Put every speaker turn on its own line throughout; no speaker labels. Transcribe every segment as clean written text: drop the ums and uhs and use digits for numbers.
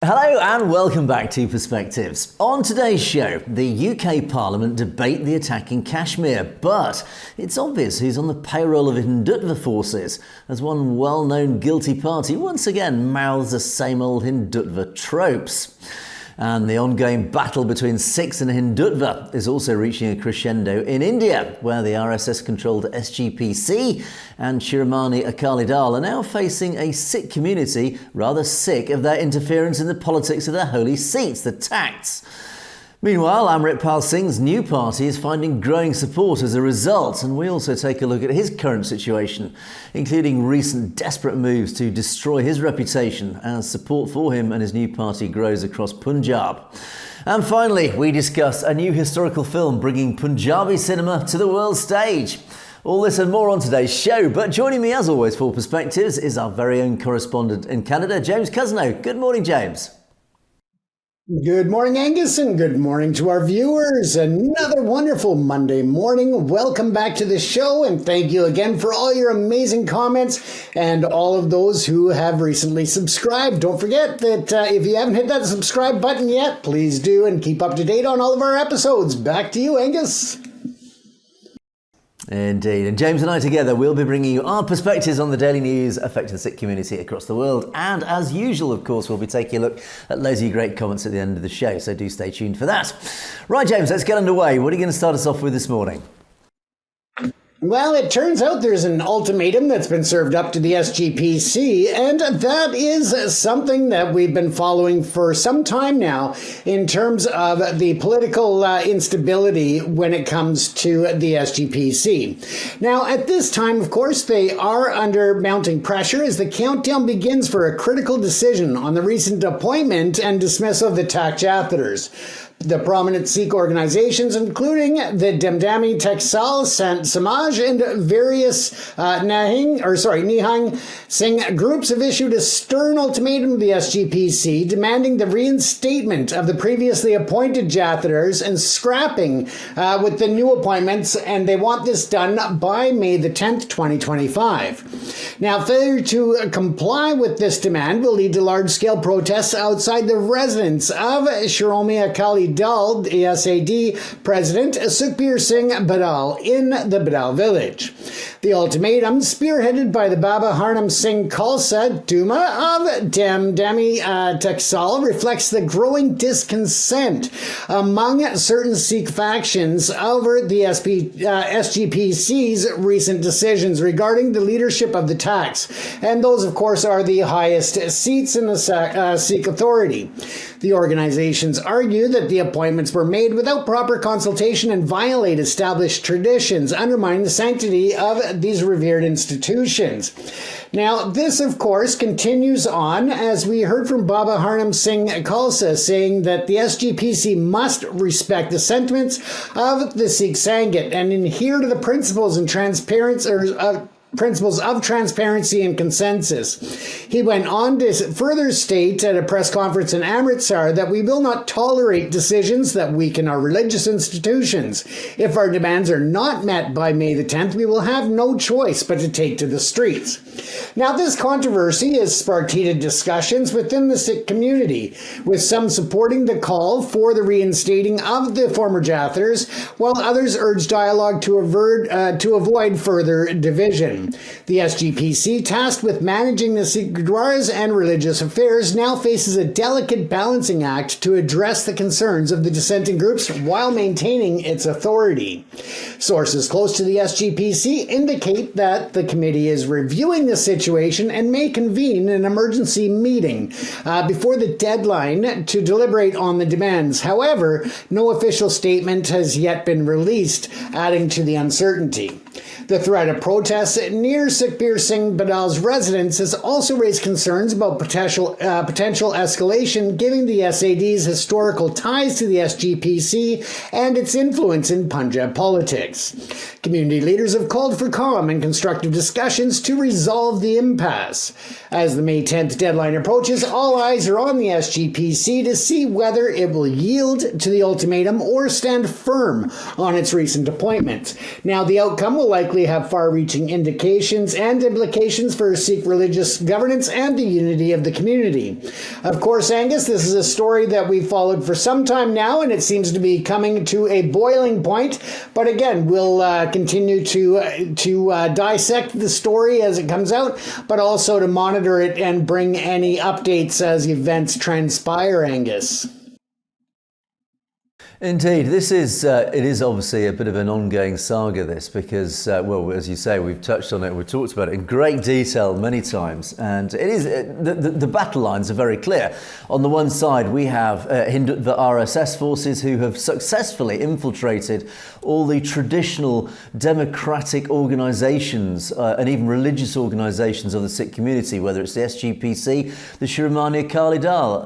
Hello and welcome back to Perspectives. On today's show, the UK Parliament debate the attack in Kashmir, but it's obvious who's on the payroll of Hindutva forces, as one well-known guilty party once again mouths the same old Hindutva tropes. And the ongoing battle between Sikhs and Hindutva is also reaching a crescendo in India, where the RSS-controlled SGPC and Shiromani Akali Dal are now facing a Sikh community rather sick of their interference in the politics of their holy seats, the Taxts. Meanwhile, Amritpal Singh's new party is finding growing support as a result, and we also take a look at his current situation, including recent desperate moves to destroy his reputation as support for him and his new party grows across Punjab. And finally, we discuss a new historical film bringing Punjabi cinema to the world stage. All this and more on today's show, but joining me as always for Perspectives is our very own correspondent in Canada, James Cousineau. Good morning, James.
Good morning, Angus, and good morning to our viewers. Another wonderful Monday morning. Welcome back to the show, and thank you again for all your amazing comments and all of those who have recently subscribed. Don't forget that if you haven't hit that subscribe button yet, please do, and keep up to date on all of our episodes. Back to you, Angus.
Indeed. And James and I together will be bringing you our perspectives on the daily news affecting the Sikh community across the world. And as usual, of course, we'll be taking a look at loads of great comments at the end of the show. So do stay tuned for that. Right, James, let's get underway. What are you going to start us off with this morning?
Well, it turns out there's an ultimatum that's been served up to the SGPC, and that is something that we've been following for some time now in terms of the political instability when it comes to the SGPC. Now, at this time, of course, they are under mounting pressure as the countdown begins for a critical decision on the recent appointment and dismissal of the Tak Jathadars. The prominent Sikh organizations, including the Damdami Taksal Sant Samaj and various Nihang Singh groups, have issued a stern ultimatum to the SGPC demanding the reinstatement of the previously appointed Jathadars and scrapping with the new appointments, and they want this done by May the 10th, 2025. Now, failure to comply with this demand will lead to large-scale protests outside the residence of Shiromani Akali Dal, the SAD president, Sukhbir Singh Badal, in the Badal village. The ultimatum, spearheaded by the Baba Harnam Singh Khalsa Duma of Damdami Taksal, reflects the growing discontent among certain Sikh factions over the SGPC's recent decisions regarding the leadership of the Taks, and those, of course, are the highest seats in the Sikh authority. The organizations argue that the appointments were made without proper consultation and violate established traditions, undermining the sanctity of these revered institutions. Now, this, of course, continues on, as we heard from Baba Harnam Singh Khalsa saying that the SGPC must respect the sentiments of the Sikh Sanghat and adhere to the principles and principles of transparency and consensus. He went on to further state at a press conference in Amritsar that we will not tolerate decisions that weaken our religious institutions. If our demands are not met by May the 10th, we will have no choice but to take to the streets. Now, this controversy has sparked heated discussions within the Sikh community, with some supporting the call for the reinstating of the former Jathadars, while others urge dialogue to avoid further division. The SGPC, tasked with managing the Sikh Gurdwaras and religious affairs, now faces a delicate balancing act to address the concerns of the dissenting groups while maintaining its authority. Sources close to the SGPC indicate that the committee is reviewing the situation and may convene an emergency meeting before the deadline to deliberate on the demands. However, no official statement has yet been released, adding to the uncertainty. The threat of protests near Sukhbir Singh Badal's residence has also raised concerns about potential escalation, given the SAD's historical ties to the SGPC and its influence in Punjab politics. Community leaders have called for calm and constructive discussions to resolve the impasse. As the May 10th deadline approaches, all eyes are on the SGPC to see whether it will yield to the ultimatum or stand firm on its recent appointments. Now, the outcome will likely have far-reaching ramifications and implications for Sikh religious governance and the unity of the community. Of course, Angus, this is a story that we've followed for some time now, and it seems to be coming to a boiling point. But again, we'll continue to dissect the story as it comes out, but also to monitor it and bring any updates as events transpire, Angus.
Indeed, this is it is obviously a bit of an ongoing saga, this, because well, as you say, we've touched on it, we've talked about it in great detail many times, and it is the battle lines are very clear. On the one side, we have the RSS forces who have successfully infiltrated all the traditional democratic organisations and even religious organisations of the Sikh community, whether it's the SGPC, the Shiromani Akali Dal.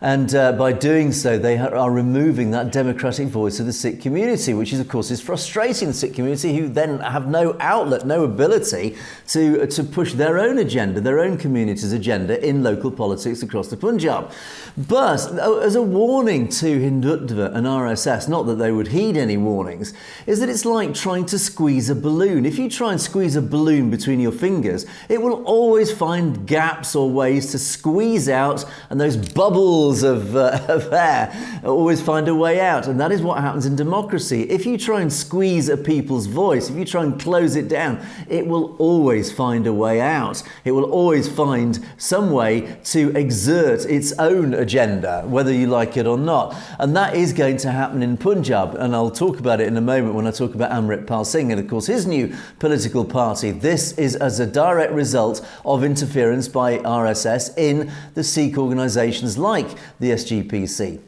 And by doing so, they are removing that democratic voice of the Sikh community, which is, of course, is frustrating the Sikh community, who then have no outlet, no ability to push their own agenda, their own community's agenda in local politics across the Punjab. But as a warning to Hindutva and RSS, not that they would heed any warnings, is that it's like trying to squeeze a balloon. If you try and squeeze a balloon between your fingers, it will always find gaps or ways to squeeze out, and those bubbles of air always find a way out. And that is what happens in democracy. If you try and squeeze a people's voice, if you try and close it down, it will always find a way out. It will always find some way to exert its own agenda, whether you like it or not. And that is going to happen in Punjab. And I'll talk about it in a moment when I talk about Amritpal Singh and, of course, his new political party. This is as a direct result of interference by RSS in the Sikh organisations like the SGPC.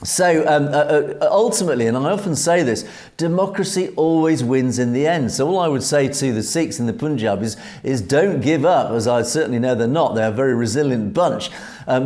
So ultimately, and I often say this, democracy always wins in the end. So all I would say to the Sikhs in the Punjab is don't give up, as I certainly know they're not. They're a very resilient bunch.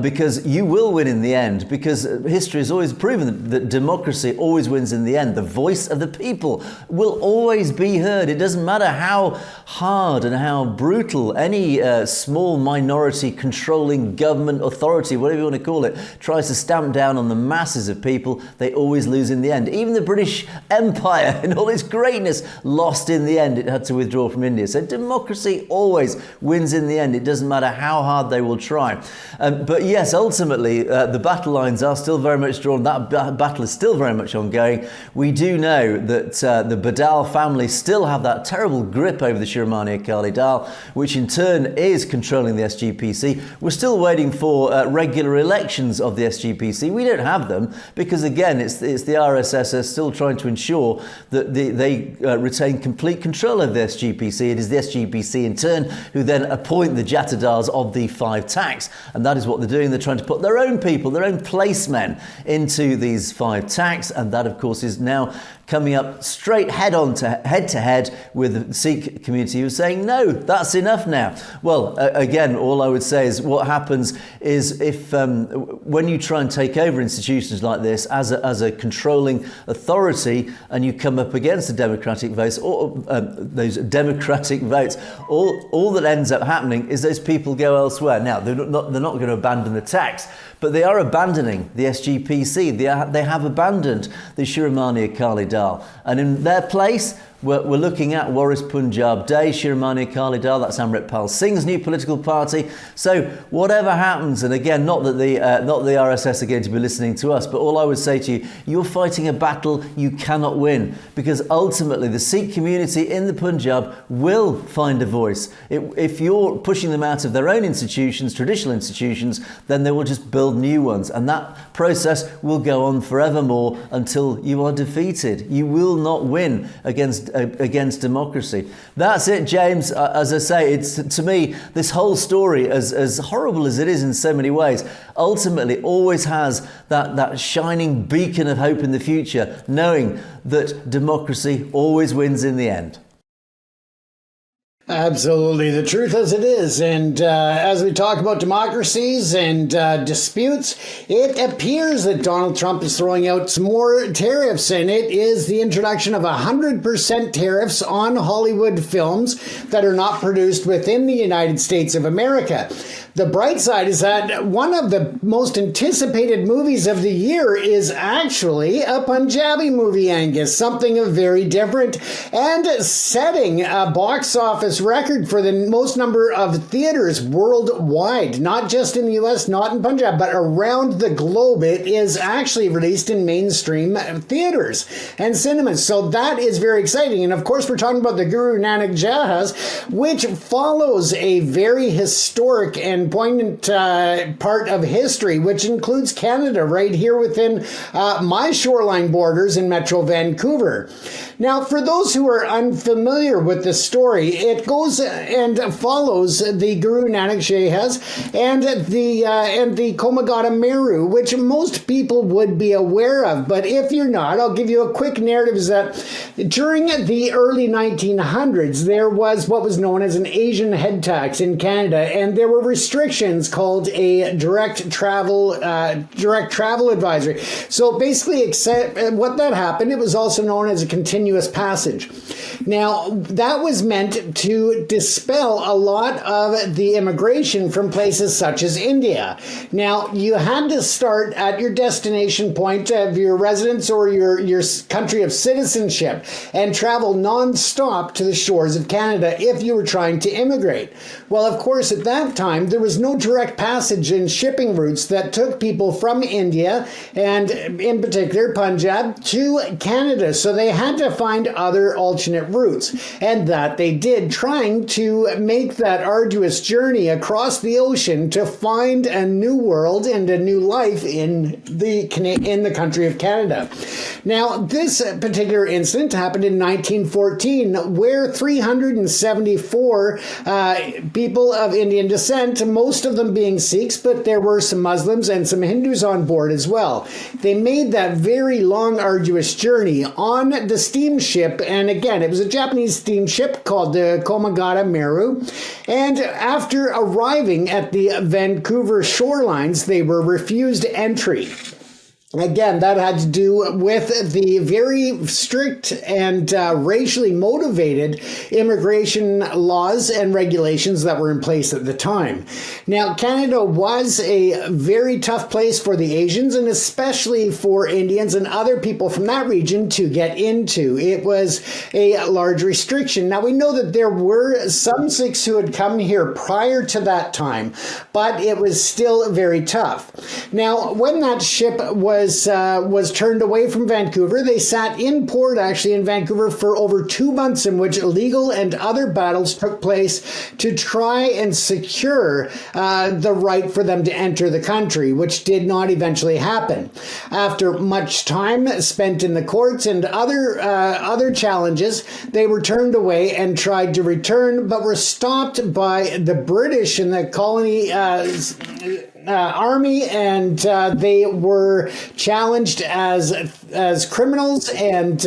Because you will win in the end, because history has always proven that democracy always wins in the end. The voice of the people will always be heard. It doesn't matter how hard and how brutal any small minority controlling government authority, whatever you want to call it, tries to stamp down on the masses of people, they always lose in the end. Even the British Empire, in all its greatness, lost in the end. It had to withdraw from India. So democracy always wins in the end. It doesn't matter how hard they will try. But yes, ultimately, the battle lines are still very much drawn. That battle is still very much ongoing. We do know that the Badal family still have that terrible grip over the Shiromani Akali Dal, which in turn is controlling the SGPC. We're still waiting for regular elections of the SGPC. We don't have them because, again, it's the RSS are still trying to ensure that they retain complete control of the SGPC. It is the SGPC in turn who then appoint the Jatadars of the 5 tax, and that is what they're doing. They're trying to put their own people, their own placemen into these 5 tax, and that, of course, is now coming up straight head to head with the Sikh community who are saying, no, that's enough now. Well, again, all I would say is what happens is if when you try and take over institutions like this as a controlling authority and you come up against the democratic votes, or those democratic votes, all that ends up happening is those people go elsewhere. Now, they're not going to abandon the tax, but they are abandoning the SGPC. They have abandoned the Shiromani Akali Dal. And in their place, we're looking at Waris Punjab Day, Shiromani Akali Dal, that's Amritpal Singh's new political party. So whatever happens, and again, not that the RSS are going to be listening to us, but all I would say to you, you're fighting a battle you cannot win, because ultimately the Sikh community in the Punjab will find a voice. If you're pushing them out of their own institutions, traditional institutions, then they will just build new ones. And that process will go on forevermore until you are defeated. You will not win against democracy. That's it, James. As I say, it's, to me, this whole story, as horrible as it is in so many ways, ultimately always has that shining beacon of hope in the future, knowing that democracy always wins in the end.
Absolutely, the truth as it is. And as we talk about democracies and disputes, it appears that Donald Trump is throwing out some more tariffs, and it is the introduction of 100% tariffs on Hollywood films that are not produced within the United States of America. The bright side is that one of the most anticipated movies of the year is actually a Punjabi movie, Angus, something very different, and setting a box office Guinness record for the most number of theaters worldwide, not just in the US, not in Punjab, but around the globe. It is actually released in mainstream theaters and cinemas. So that is very exciting. And of course, we're talking about the Guru Nanak Jahaz, which follows a very historic and poignant part of history, which includes Canada right here within my shoreline borders in Metro Vancouver. Now, for those who are unfamiliar with the story, it goes and follows the Guru Nanak Jahaz and the Komagata Meru, which most people would be aware of. But if you're not, I'll give you a quick narrative. Is that during the early 1900s, there was what was known as an Asian head tax in Canada, and there were restrictions called a direct travel advisory. So basically, what that happened, it was also known as a continuous passage. Now, that was meant to dispel a lot of the immigration from places such as India. Now, you had to start at your destination point of your residence or your country of citizenship and travel non-stop to the shores of Canada if you were trying to immigrate. Well, of course, at that time, there was no direct passage and shipping routes that took people from India and in particular Punjab to Canada. So they had to find other alternate routes, and that they did, trying to make that arduous journey across the ocean to find a new world and a new life in the country of Canada. Now, this particular incident happened in 1914, where 374 people of Indian descent, most of them being Sikhs, but there were some Muslims and some Hindus on board as well. They made that very long, arduous journey on the steamship, and again, it was a Japanese steamship called the Komagata Meru, and after arriving at the Vancouver shorelines, they were refused entry. Again, that had to do with the very strict and racially motivated immigration laws and regulations that were in place at the time. Now, Canada was a very tough place for the Asians and especially for Indians and other people from that region to get into. It was a large restriction. Now, we know that there were some Sikhs who had come here prior to that time, but it was still very tough. Now, when that ship was turned away from Vancouver, they sat in port actually in Vancouver for over 2 months, in which legal and other battles took place to try and secure the right for them to enter the country, which did not eventually happen. After much time spent in the courts and other challenges, they were turned away and tried to return, but were stopped by the British and the colony army, and they were challenged as criminals and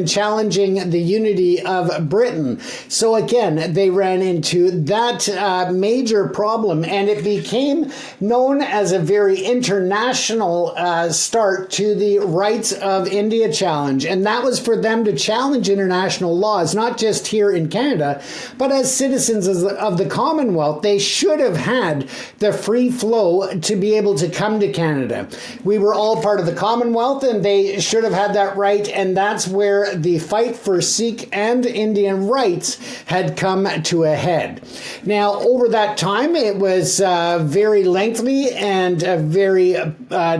challenging the unity of Britain. So again, they ran into that major problem, and it became known as a very international start to the Rights of India challenge, and that was for them to challenge international laws, not just here in Canada, but as citizens of the Commonwealth. They should have had the free flow to be able to come to Canada. We were all part of the Commonwealth, and they should have had that right, and that's where the fight for Sikh and Indian rights had come to a head. Now, over that time, it was very lengthy and a very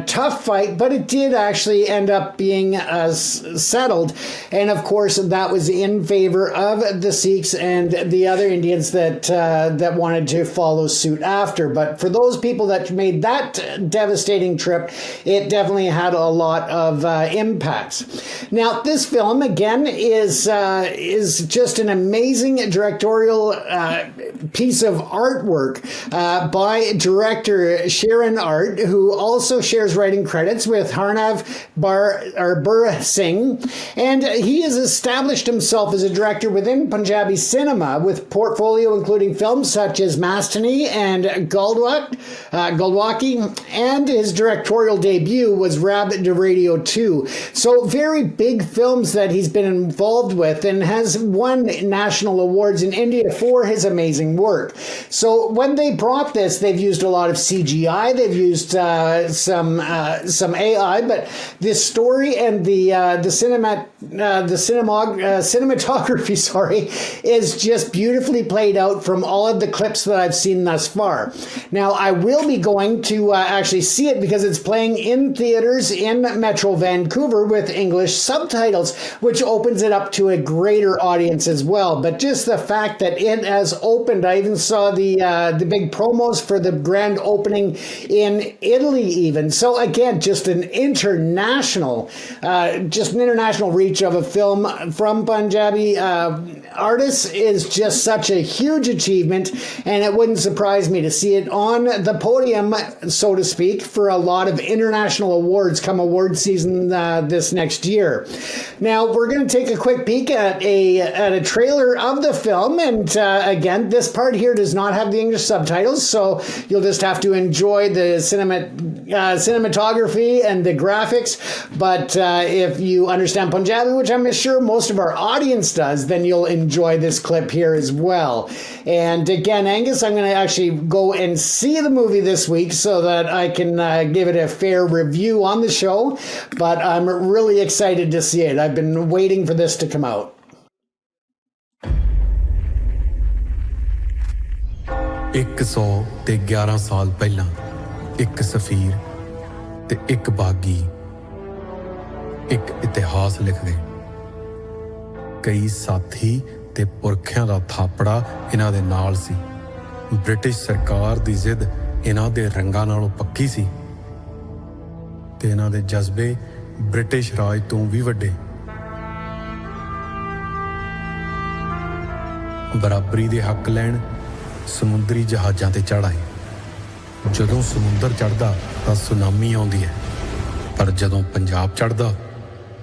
tough fight, but it did actually end up being settled, and of course, that was in favor of the Sikhs and the other Indians that wanted to follow suit after. But for those people that made that devastating trip, it definitely had a lot of impacts. Now, this film again is just an amazing directorial piece of artwork by director Sharon Art, who also shares writing credits with Harnav Burr Singh, and he has established himself as a director within Punjabi cinema with portfolio including films such as Mastani and Galdwak, Goldwacki, and his directorial debut was Rabbit to Radio 2. So very big films that he's been involved with, and has won national awards in India for his amazing work. So when they brought this, they've used a lot of CGI, they've used some AI, but this story and the cinematography, is just beautifully played out from all of the clips that I've seen thus far. Now, I will be going to actually see it because it's playing in theaters in Metro Vancouver with English subtitles, which opens it up to a greater audience as well. But just the fact that it has opened, I even saw the big promos for the grand opening in Italy even. So again, just an international reach of a film from Punjabi artists is just such a huge achievement, and it wouldn't surprise me to see it on the podium, so to speak, for a lot of international awards come award season this next year. Now, we're going to take a quick peek at a trailer of the film, and again, this part here does not have the English subtitles, so you'll just have to enjoy the cinematography and the graphics, but if you understand Punjabi, which I'm sure most of our audience does, then you'll enjoy this clip here as well. And again, Angus, I'm going to actually go and see the movie this week so that I can give it a fair review on the show, but I'm really excited to see it. I've been waiting for this to come out.
ਇੱਕ 111 ਸਾਲ ਪਹਿਲਾਂ ਇੱਕ ਸਫੀਰ ਤੇ ਇੱਕ ਬਾਗੀ ਇੱਕ ਇਤਿਹਾਸ ਲਿਖ ਗਏ। ਕਈ ਸਾਥੀ ਤੇ ਪੁਰਖਿਆਂ ਦਾ ਥਾਪੜਾ ਇਹਨਾਂ ਦੇ ਨਾਲ ਸੀ। ਬ੍ਰਿਟਿਸ਼ ਸਰਕਾਰ ਦੀ ਜ਼ਿੱਦ ਇਹਨਾਂ ਦੇ ਰੰਗਾਂ ਨਾਲੋਂ ਪੱਕੀ ਸੀ ਤੇ ਇਹਨਾਂ ਦੇ ਜਜ਼ਬੇ ਬ੍ਰਿਟਿਸ਼ ਰਾਜ ਤੋਂ ਵੀ ਵੱਡੇ। ਬਰਾਬਰੀ ਦੇ ਹੱਕ ਲੈਣ ਸਮੁੰਦਰੀ ਜਹਾਜ਼ਾਂ ਤੇ ਚੜ੍ਹ ਆਏ। ਜਦੋਂ ਸਮੁੰਦਰ ਚੜ੍ਹਦਾ ਤਾਂ ਸੁਨਾਮੀ ਆਉਂਦੀ ਹੈ, ਪਰ ਜਦੋਂ ਪੰਜਾਬ ਚੜ੍ਹਦਾ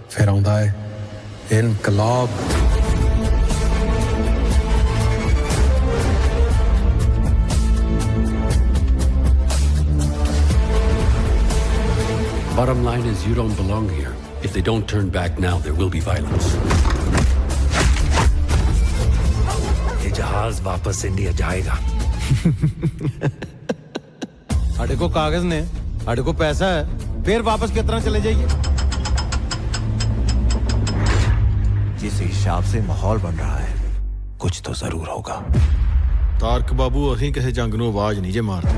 ਫਿਰ ਆਉਂਦਾ ਹੈ ਇਨਕਲਾਬ।
Bottom line is you don't belong here. If they don't turn back now, there will be violence.
ये जहाज वापस इंडिया जाएगा।
साढ़े को कागज ने, साढ़े को पैसा है, फिर वापस कितना चले जाइए?
जिस हिसाब से माहौल बन रहा है, कुछ तो जरूर होगा।
ਤਾਰਕ ਬਾਬੂ ਅਸੀਂ ਕਿਸੇ ਜੰਗ ਨੂੰ ਆਵਾਜ਼ ਨਹੀਂ ਜੇ ਮਾਰਦੇ,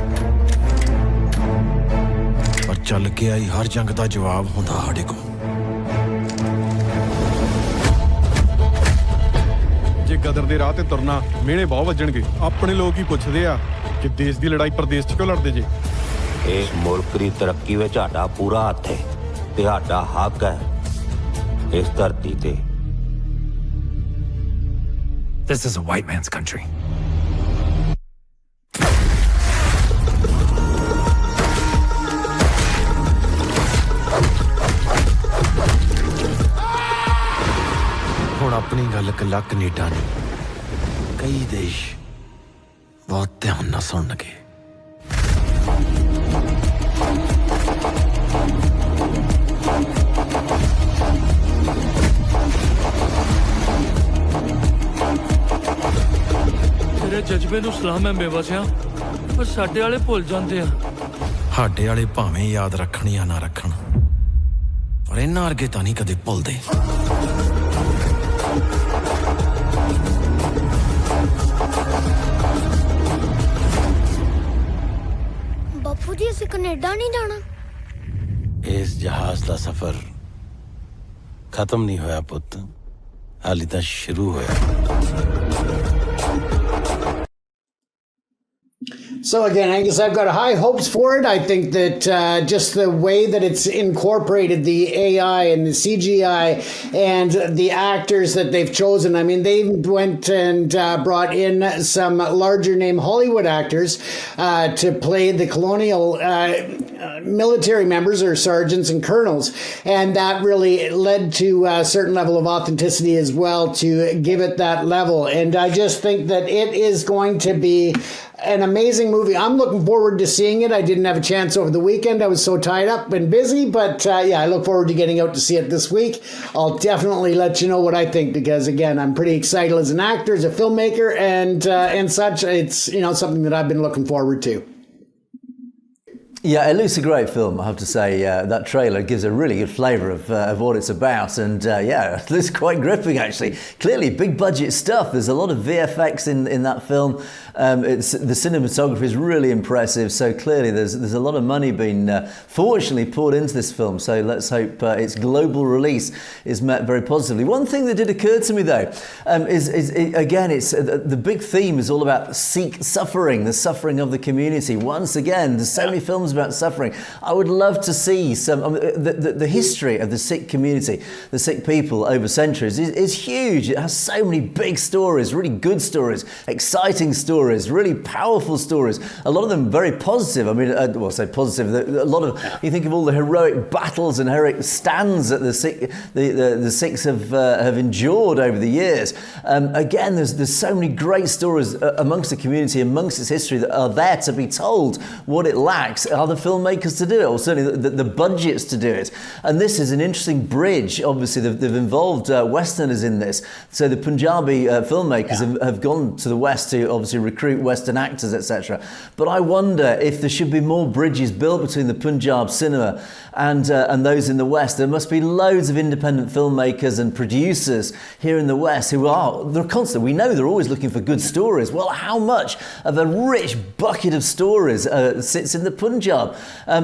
ਪਰ ਚੱਲ ਕੇ ਆਈ ਹਰ ਜੰਗ ਦਾ ਜਵਾਬ ਹੁੰਦਾ ਸਾਡੇ ਕੋਲ।
ਜੇ ਗਦਰ ਦੇ ਰਾਹ ਤੇ ਤੁਰਨਾ ਮਿਹਣੇ ਬਹੁਤ ਵੱਜਣਗੇ। ਆਪਣੇ ਲੋਕ ਹੀ ਪੁੱਛਦੇ ਆ ਕਿ ਦੇਸ਼ ਦੀ ਲੜਾਈ ਪ੍ਰਦੇਸ਼ 'ਚ ਕਿਉਂ ਲੜਦੇ ਜੇ।
ਇਸ ਮੁਲਕ ਦੀ ਤਰੱਕੀ ਵਿੱਚ ਸਾਡਾ ਪੂਰਾ ਹੱਥ ਹੈ ਤੇ ਸਾਡਾ ਹੱਕ ਹੈ ਇਸ ਧਰਤੀ ਤੇ। This is a white man's country.
ਹੁਣ ਆਪਣੀ ਗੱਲ ਕੱਲਾ ਕੈਨੇਡਾ ਨਹੀਂ, ਕਈ ਦੇਸ਼ ਬਹੁਤ ਧਿਆਨ ਨਾਲ ਸੁਣਨਗੇ।
ਤੇਰੇ ਜਜ਼ਬੇ ਨੂੰ ਸਲਾਮ ਹੈ ਬੇਵਸਿਆ, ਪਰ ਸਾਡੇ ਵਾਲੇ ਭੁੱਲ ਜਾਂਦੇ ਆ।
ਸਾਡੇ ਵਾਲੇ ਭਾਵੇਂ ਯਾਦ ਰੱਖਣ ਜਾਂ ਨਾ ਰੱਖਣ, ਪਰ ਇਹਨਾਂ ਵਰਗੇ ਤਾਂ ਨਹੀਂ ਕਦੇ ਭੁੱਲਦੇ।
ਬਾਪੂ ਜੀ, ਅਸੀਂ ਕੈਨੇਡਾ ਨਹੀਂ ਜਾਣਾ।
ਇਸ ਜਹਾਜ਼ ਦਾ ਸਫ਼ਰ ਖਤਮ ਨਹੀਂ ਹੋਇਆ ਪੁੱਤ, ਹਾਲੇ ਤਾਂ ਸ਼ੁਰੂ ਹੋਇਆ।
So again, Angus, I've got high hopes for it. I think that just the way that it's incorporated the AI and the CGI and the actors that they've chosen. I mean, they went and brought in some larger name Hollywood actors to play the colonial military members or sergeants and colonels. And that really led to a certain level of authenticity as well to give it that level. And I just think that it is going to be an amazing movie. I'm looking forward to seeing it. I didn't have a chance over the weekend. I was so tied up and busy, but I look forward to getting out to see it this week. I'll definitely let you know what I think because, again, I'm pretty excited as an actor, as a filmmaker, and such. It's, something that I've been looking forward to.
Yeah, it looks a great film, I have to say. That trailer gives a really good flavour of what it's about. And it looks quite gripping, actually. Clearly, big budget stuff. There's a lot of VFX in that film. The cinematography is really impressive. So clearly, there's a lot of money being fortunately poured into this film. So let's hope its global release is met very positively. One thing that did occur to me, though, is the big theme is all about Sikh suffering, the suffering of the community. Once again, there's so many films about suffering. I would love to see some the history of the Sikh community, the Sikh people over centuries is huge. It has so many big stories, really good stories, exciting stories, really powerful stories. A lot of them very positive. I mean, say positive. A lot of you think of all the heroic battles and heroic stands that the Sikhs have endured over the years. Again, there's so many great stories amongst the community, amongst its history that are there to be told. What it lacks are the filmmakers to do it, or certainly the budgets to do it. And this is an interesting bridge. Obviously, they've involved Westerners in this. So the Punjabi filmmakers have gone to the West to obviously recruit Western actors, etc. But I wonder if there should be more bridges built between the Punjab cinema and those in the West. There must be loads of independent filmmakers and producers here in the West they're constant. We know they're always looking for good stories. Well, how much of a rich bucket of stories sits in the Punjab?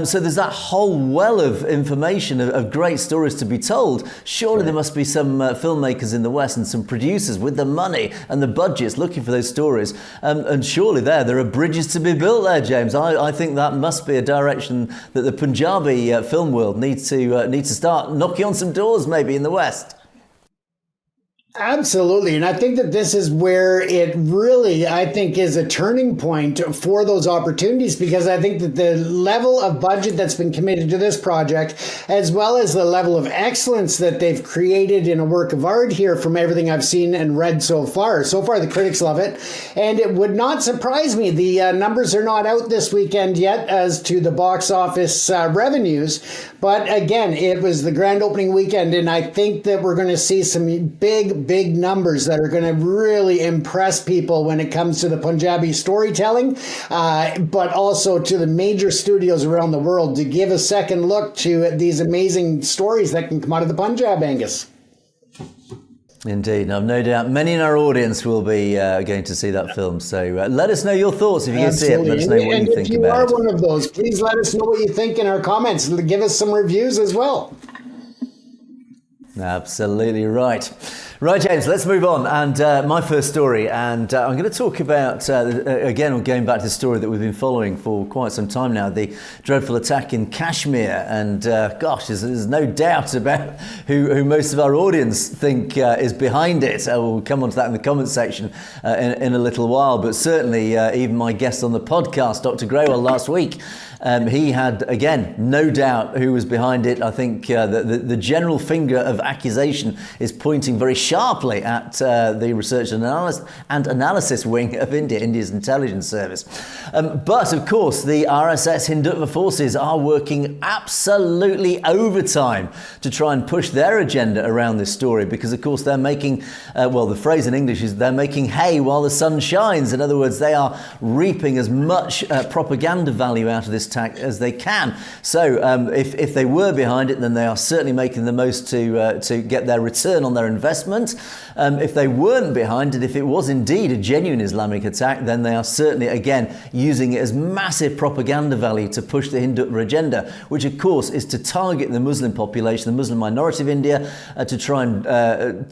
So there's that whole well of information of great stories to be told. Surely there must be some filmmakers in the West and some producers with the money and the budgets looking for those stories. And surely there are bridges to be built there, James. I think that must be a direction that the Punjabi film world needs to start knocking on some doors maybe in the West.
Absolutely. And I think that this is where it really, is a turning point for those opportunities, because I think that the level of budget that's been committed to this project, as well as the level of excellence that they've created in a work of art here from everything I've seen and read so far. So far, the critics love it. And it would not surprise me. The numbers are not out this weekend yet as to the box office revenues. But again, it was the grand opening weekend. And I think that we're going to see some big numbers that are going to really impress people when it comes to the Punjabi storytelling, but also to the major studios around the world to give a second look to these amazing stories that can come out of the Punjab, Angus.
Indeed. I've no doubt many in our audience will be going to see that film. So let us know your thoughts if you can see it. Let us know what you think about it. If you are one of those, please let us know what you think in our comments. Give us some reviews as well. Absolutely right. Right, James, let's move on. And my first story, and I'm going to talk about, again, going back to the story that we've been following for quite some time now, the dreadful attack in Kashmir. And there's no doubt about who most of our audience think is behind it. We'll come on to that in the comments section in a little while. But certainly, even my guest on the podcast, Dr. Graywell, last week, he had, again, no doubt who was behind it. I think the general finger of accusation is pointing very sharply at the research and analysis wing of India's intelligence service. But, of course, the RSS Hindutva forces are working absolutely overtime to try and push their agenda around this story because, of course, they're making, the phrase in English is they're making hay while the sun shines. In other words, they are reaping as much propaganda value out of this attack as they can. So if they were behind it, then they are certainly making the most to get their return on their investment. If they weren't behind it, if it was indeed a genuine Islamic attack, then they are certainly, again, using it as massive propaganda value to push the Hindutva agenda, which, of course, is to target the Muslim population, the Muslim minority of India, to try and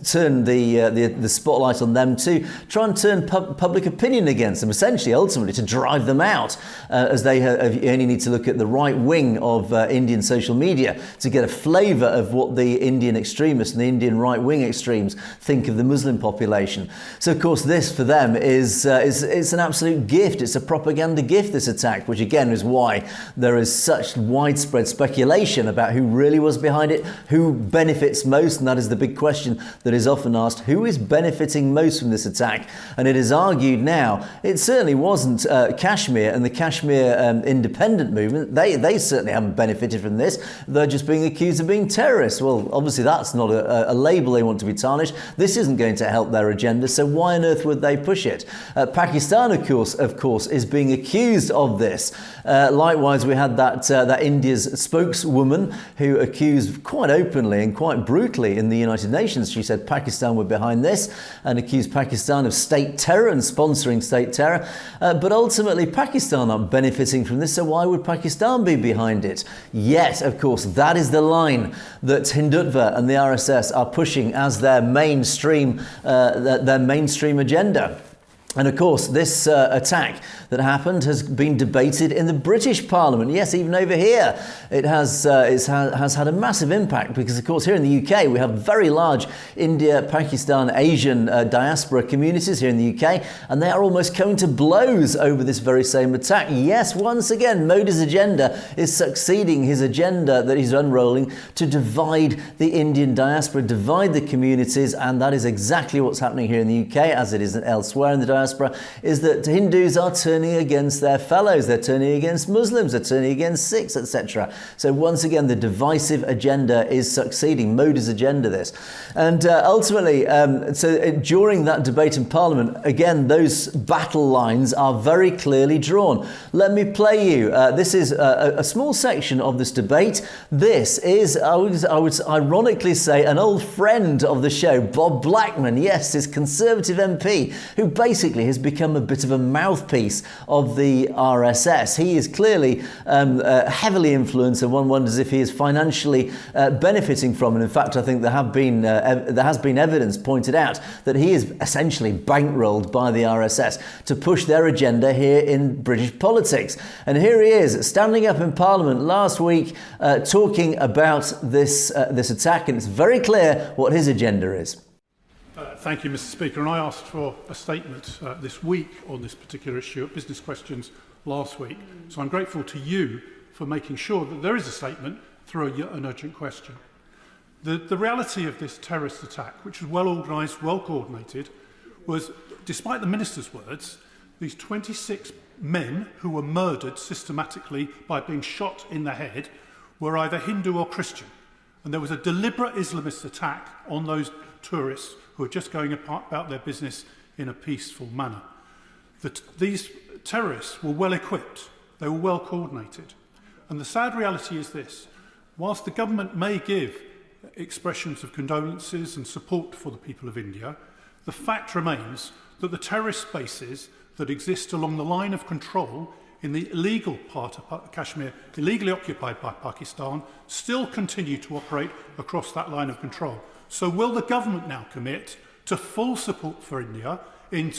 turn the spotlight on them, to try and turn public opinion against them, essentially, ultimately, to drive them out, as they have only need to look at the right wing of Indian social media to get a flavour of what the Indian extremists and the Indian right-wing extremes think of the Muslim population. So, of course, this for them is an absolute gift. It's a propaganda gift, this attack, which again is why there is such widespread speculation about who really was behind it, who benefits most, and that is the big question that is often asked: who is benefiting most from this attack? And it is argued now it certainly wasn't Kashmir and the Kashmir independent movement. They certainly haven't benefited from this. They're just being accused of being terrorists. Well, obviously that's not a label they want to be tarnished. This isn't going to help their agenda, so why on earth would they push it? Pakistan, of course, is being accused of this. Likewise, we had that India's spokeswoman who accused quite openly and quite brutally in the United Nations. She said Pakistan were behind this and accused Pakistan of state terror and sponsoring state terror. But ultimately, Pakistan aren't benefiting from this, so why would Pakistan be behind it? Yet, of course, that is the line that Hindutva and the RSS are pushing as their mainstream agenda. And of course, this attack that happened has been debated in the British Parliament. Yes, even over here, it has had a massive impact because, of course, here in the UK, we have very large India, Pakistan, Asian diaspora communities here in the UK, and they are almost coming to blows over this very same attack. Yes, once again, Modi's agenda is succeeding his agenda that he's unrolling to divide the Indian diaspora, divide the communities, and that is exactly what's happening here in the UK, as it is elsewhere in the diaspora, is that Hindus are turning against their fellows, they're turning against Muslims, they're turning against Sikhs, etc. So once again, the divisive agenda is succeeding, Modi's agenda this. And ultimately, during that debate in Parliament, again, those battle lines are very clearly drawn. Let me play you. This is a small section of this debate. This is, I would ironically say, an old friend of the show, Bob Blackman, yes, his Conservative MP, who basically has become a bit of a mouthpiece of the RSS. He is clearly heavily influenced, and one wonders if he is financially benefiting from it. In fact, I think there has been evidence pointed out that he is essentially bankrolled by the RSS to push their agenda here in British politics. And here he is, standing up in Parliament last week, talking about this attack, and it's very clear what his agenda is.
Thank you, Mr. Speaker. And I asked for a statement this week on this particular issue at Business Questions last week. So I'm grateful to you for making sure that there is a statement through an urgent question. The reality of this terrorist attack, which was well organised, well coordinated, was, despite the Minister's words, these 26 men who were murdered systematically by being shot in the head were either Hindu or Christian. And there was a deliberate Islamist attack on those tourists who are just going about their business in a peaceful manner. These terrorists were well equipped, they were well coordinated. And the sad reality is this: whilst the government may give expressions of condolences and support for the people of India, the fact remains that the terrorist bases that exist along the line of control in the illegal part of Kashmir, illegally occupied by Pakistan, still continue to operate across that line of control. So will the government now commit to full support for India in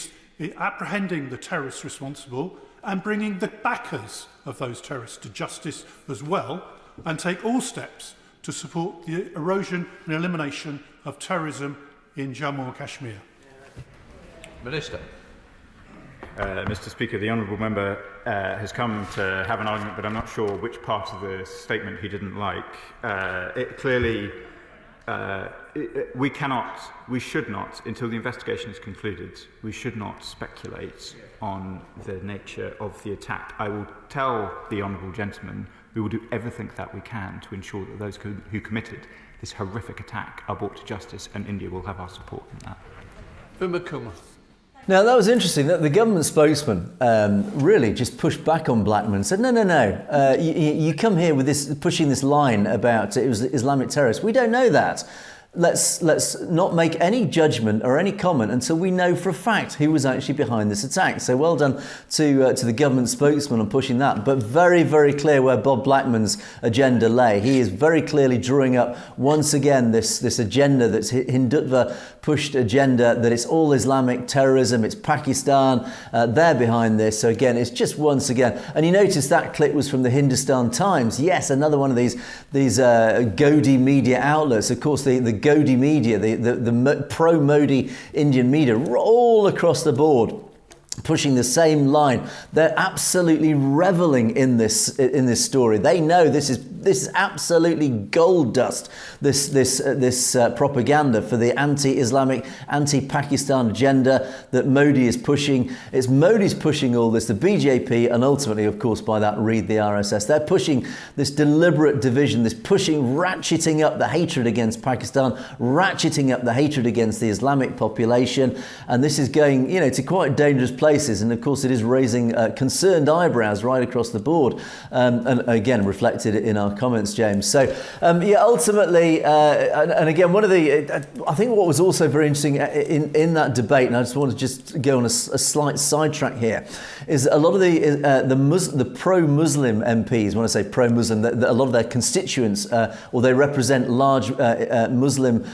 apprehending the terrorists responsible and bringing the backers of those terrorists to justice as well, and take all steps to support the erosion and elimination of terrorism in Jammu and Kashmir?
Minister.
Mr. Speaker, the honourable member has come to have an argument, but I'm not sure which part of the statement he didn't like. We should not, until the investigation is concluded, we should not speculate on the nature of the attack. I will tell the honourable gentleman we will do everything that we can to ensure that those who committed this horrific attack are brought to justice, and India will have our support in that.
Now, that was interesting that the government spokesman really just pushed back on Blackman and said, no, you come here with this, pushing this line about it was Islamic terrorists. We don't know that. let's not make any judgment or any comment until we know for a fact who was actually behind this attack. So well done to the government spokesman on pushing that, but very, very clear where Bob Blackman's agenda lay. He is very clearly drawing up once again this agenda that's Hindutva pushed agenda, that it's all Islamic terrorism, it's Pakistan, they're behind this. So again, it's just once again, and you notice that clip was from the Hindustan Times. Yes, another one of these Godi media outlets. Of course, the Godi media, the pro-Modi Indian media, all across the board, pushing the same line. They're absolutely reveling in this story. They know this is absolutely gold dust. This propaganda for the anti-Islamic, anti-Pakistan agenda that Modi is pushing. It's Modi's pushing all this, the BJP, and ultimately, of course, by that, read the RSS. They're pushing this deliberate division, this ratcheting up the hatred against Pakistan, ratcheting up the hatred against the Islamic population, and this is going, to quite dangerous places. And of course, it is raising concerned eyebrows right across the board, and again reflected in our comments, James. So ultimately, and again, one of I think what was also very interesting in that debate, and I just want to just go on a slight sidetrack here, is a lot of the pro-Muslim MPs. When I say pro-Muslim, a lot of their constituents, or they represent large Muslim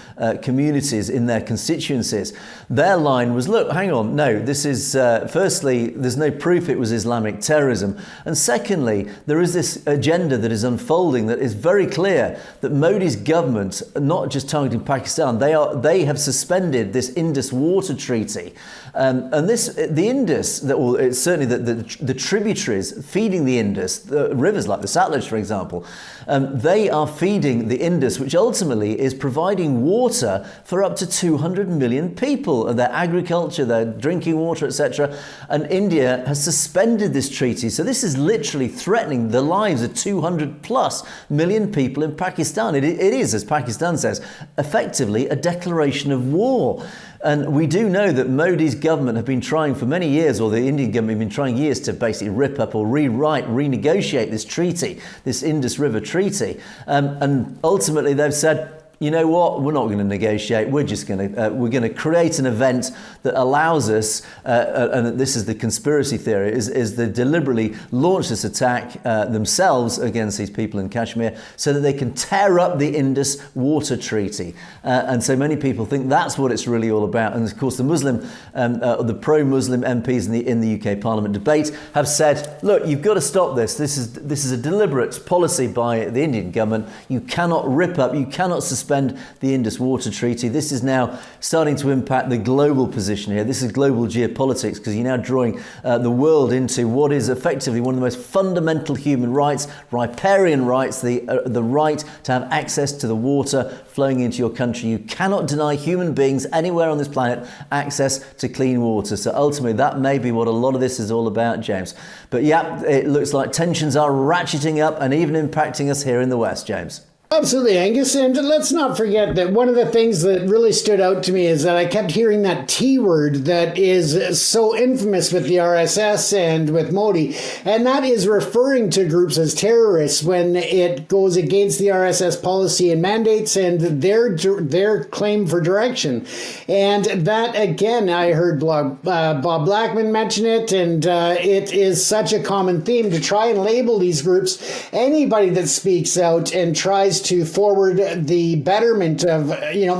communities in their constituencies. Their line was, look, hang on, no, this is firstly, there's no proof it was Islamic terrorism, and secondly, there is this agenda that is unfolding that is very clear that Modi's government are not just targeting Pakistan. They have suspended this Indus Water Treaty, and the Indus, it's certainly the tributaries feeding the Indus, the rivers like the Satluj, for example, they are feeding the Indus, which ultimately is providing water for up to 200 million people, their agriculture, their drinking water, etc. And India has suspended this treaty. So this is literally threatening the lives of 200 plus million people in Pakistan. It is, as Pakistan says, effectively a declaration of war. And we do know that Modi's government have been trying for many years, or the Indian government have been trying years, to basically rip up or rewrite, renegotiate this treaty, this Indus River Treaty. And ultimately they've said, you know what, we're not going to negotiate, we're going to create an event that allows us, and this is the conspiracy theory, is they deliberately launch this attack themselves against these people in Kashmir so that they can tear up the Indus Water Treaty. And so many people think that's what it's really all about. And of course the the pro-Muslim MPs in the UK Parliament debate have said, look, you've got to stop this. This is a deliberate policy by the Indian government. You cannot rip up, you cannot suspend the Indus Water Treaty. This is now starting to impact the global position here. This is global geopolitics, because you're now drawing the world into what is effectively one of the most fundamental human rights, riparian rights, the right to have access to the water flowing into your country. You cannot deny human beings anywhere on this planet access to clean water. So ultimately, that may be what a lot of this is all about, James. But yeah, it looks like tensions are ratcheting up and even impacting us here in the West, James.
Absolutely, Angus. And let's not forget that one of the things that really stood out to me is that I kept hearing that T word that is so infamous with the RSS and with Modi, and that is referring to groups as terrorists when it goes against the RSS policy and mandates and their claim for direction. And that, again, I heard Bob Blackman mention it, and it is such a common theme to try and label these groups. Anybody that speaks out and tries to forward the betterment of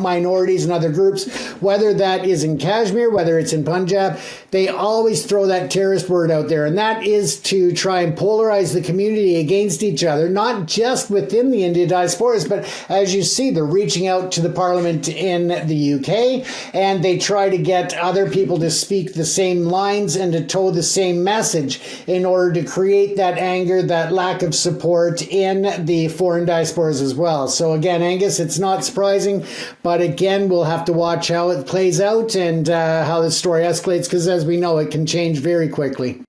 minorities and other groups, whether that is in Kashmir, whether it's in Punjab, they always throw that terrorist word out there, and that is to try and polarize the community against each other, not just within the Indian diasporas, but as you see, they're reaching out to the Parliament in the UK, and they try to get other people to speak the same lines and to toe the same message in order to create that anger, that lack of support in the foreign diasporas as well. So again, Angus, it's not surprising, but again, we'll have to watch how it plays out and how the story escalates, because as we know, it can change very quickly.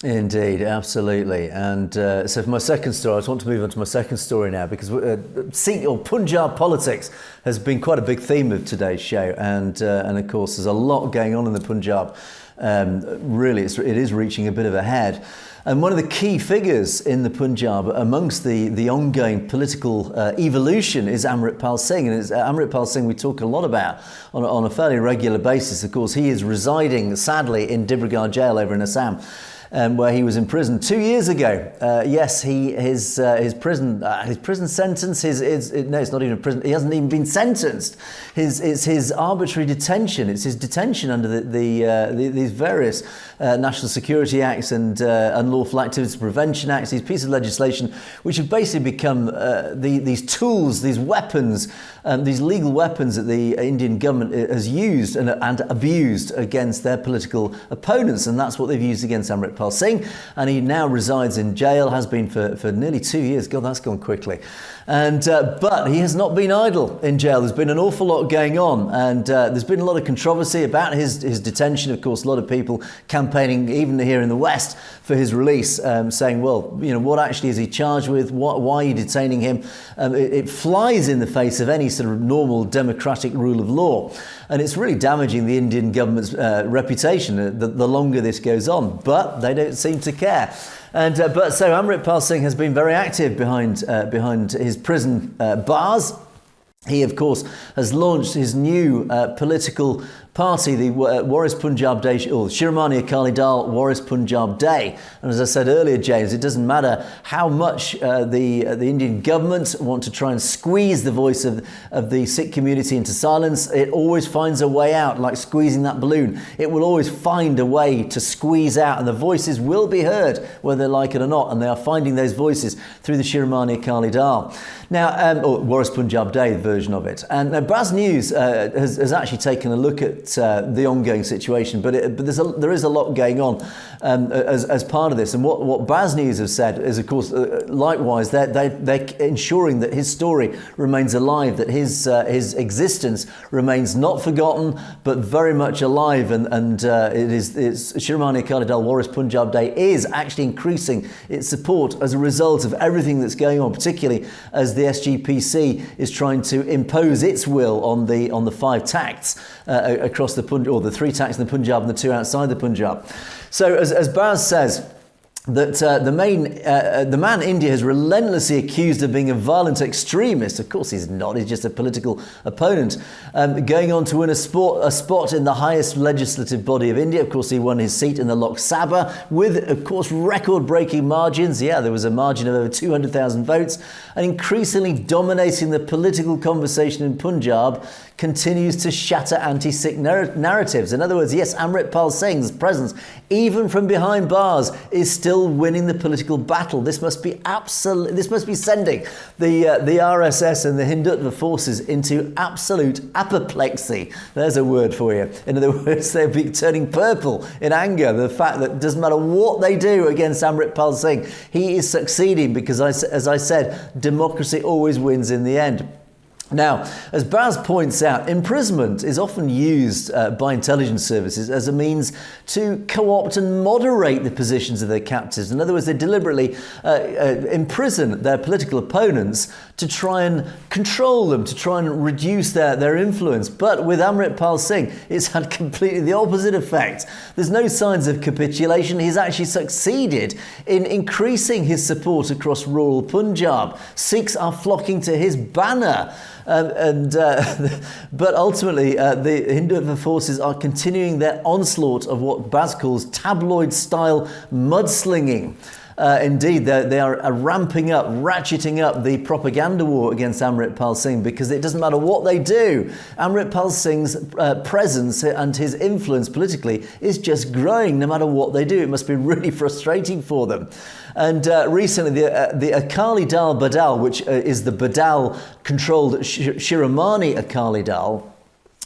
Indeed, absolutely. And so for my second story, I just want to move on to my second story now, because Sikh or Punjab politics has been quite a big theme of today's show. And of course, there's a lot going on in the Punjab. Really, it is reaching a bit of a head. And one of the key figures in the Punjab amongst the ongoing political evolution is Amritpal Singh. And it's Amritpal Singh we talk a lot about on a fairly regular basis. Of course, he is residing, sadly, in Dibrugarh jail over in Assam. Where he was imprisoned 2 years ago. Yes, his prison sentence. No, it's not even a prison. He hasn't even been sentenced. It's his arbitrary detention. It's his detention under these various National Security Acts and Unlawful Activities Prevention Acts. These pieces of legislation which have basically become these tools, these weapons, these legal weapons that the Indian government has used and abused against their political opponents, and that's what they've used against Amritpal Singh, and he now resides in jail, has been for nearly 2 years. God, that's gone quickly. And but he has not been idle in jail. There's been an awful lot going on, and there's been a lot of controversy about his detention. Of course, a lot of people campaigning, even here in the West, for his release, saying, well, you know, what actually is he charged with? Why are you detaining him? It flies in the face of any sort of normal democratic rule of law. And it's really damaging the Indian government's reputation the longer this goes on. But they don't seem to care. And but so Amritpal Singh has been very active behind his prison bars. He, of course, has launched his new political party, the Waris Punjab Day, or Shiromani Akali Dal Waris Punjab Day. And as I said earlier, James, it doesn't matter how much the Indian government want to try and squeeze the voice of the Sikh community into silence, it always finds a way out, like squeezing that balloon. It will always find a way to squeeze out, and the voices will be heard, whether they like it or not, and they are finding those voices through the Shiromani Akali Dal. Now, or Waris Punjab Day version of it. And now Baz News has actually taken a look at the ongoing situation, but there is a lot going on as part of this. And what Baz News have said is, of course, likewise, they're ensuring that his story remains alive, that his existence remains not forgotten, but very much alive. And it's Shiromani Akali Dal Waris Punjab Day is actually increasing its support as a result of everything that's going on, particularly as the SGPC is trying to impose its will on the 5 tracts across the Punjab, or the 3 tracts in the Punjab and the 2 outside the Punjab. So as Baz says, that the man India has relentlessly accused of being a violent extremist. Of course he's not, he's just a political opponent, going on to win a spot in the highest legislative body of India. Of course he won his seat in the Lok Sabha with, of course, record-breaking margins. Yeah, there was a margin of over 200,000 votes, and increasingly dominating the political conversation in Punjab, continues to shatter anti-Sikh narratives. In other words, yes, Amritpal Singh's presence, even from behind bars, is still winning the political battle. This must be sending the RSS and the Hindutva forces into absolute apoplexy. There's a word for you. In other words, they'll be turning purple in anger. The fact that it doesn't matter what they do against Amritpal Singh, he is succeeding because, as I said, democracy always wins in the end. Now, as Baz points out, imprisonment is often used by intelligence services as a means to co-opt and moderate the positions of their captives. In other words, they deliberately imprison their political opponents to try and control them, to try and reduce their influence. But with Amritpal Singh, it's had completely the opposite effect. There's no signs of capitulation. He's actually succeeded in increasing his support across rural Punjab. Sikhs are flocking to his banner. But ultimately, the Hindutva forces are continuing their onslaught of what Baz calls tabloid-style mudslinging. Indeed, they are ramping up, ratcheting up the propaganda war against Amritpal Singh, because it doesn't matter what they do. Amritpal Singh's presence and his influence politically is just growing no matter what they do. It must be really frustrating for them. And recently, the Akali Dal Badal, which is the Badal-controlled Shiromani Akali Dal,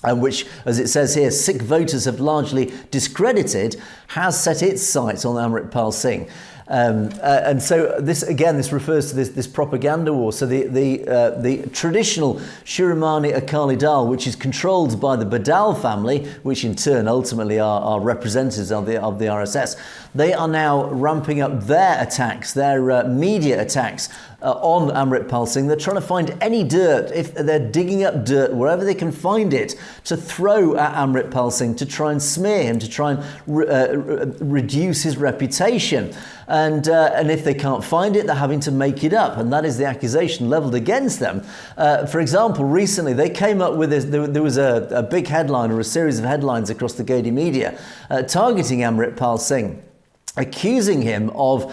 which, as it says here, Sikh voters have largely discredited, has set its sights on Amritpal Singh. And so this refers to this propaganda war. So the traditional Shiromani Akali Dal, which is controlled by the Badal family, which in turn ultimately are representatives of the RSS, they are now ramping up their attacks, their media attacks on Amritpal Singh. They're trying to find any dirt, if they're digging up dirt wherever they can find it, to throw at Amritpal Singh, to try and smear him, to try and reduce his reputation. And if they can't find it, they're having to make it up. And that is the accusation levelled against them. For example, recently they came up with this, there was a big headline, or a series of headlines across the Gedi media targeting Amritpal Singh, accusing him of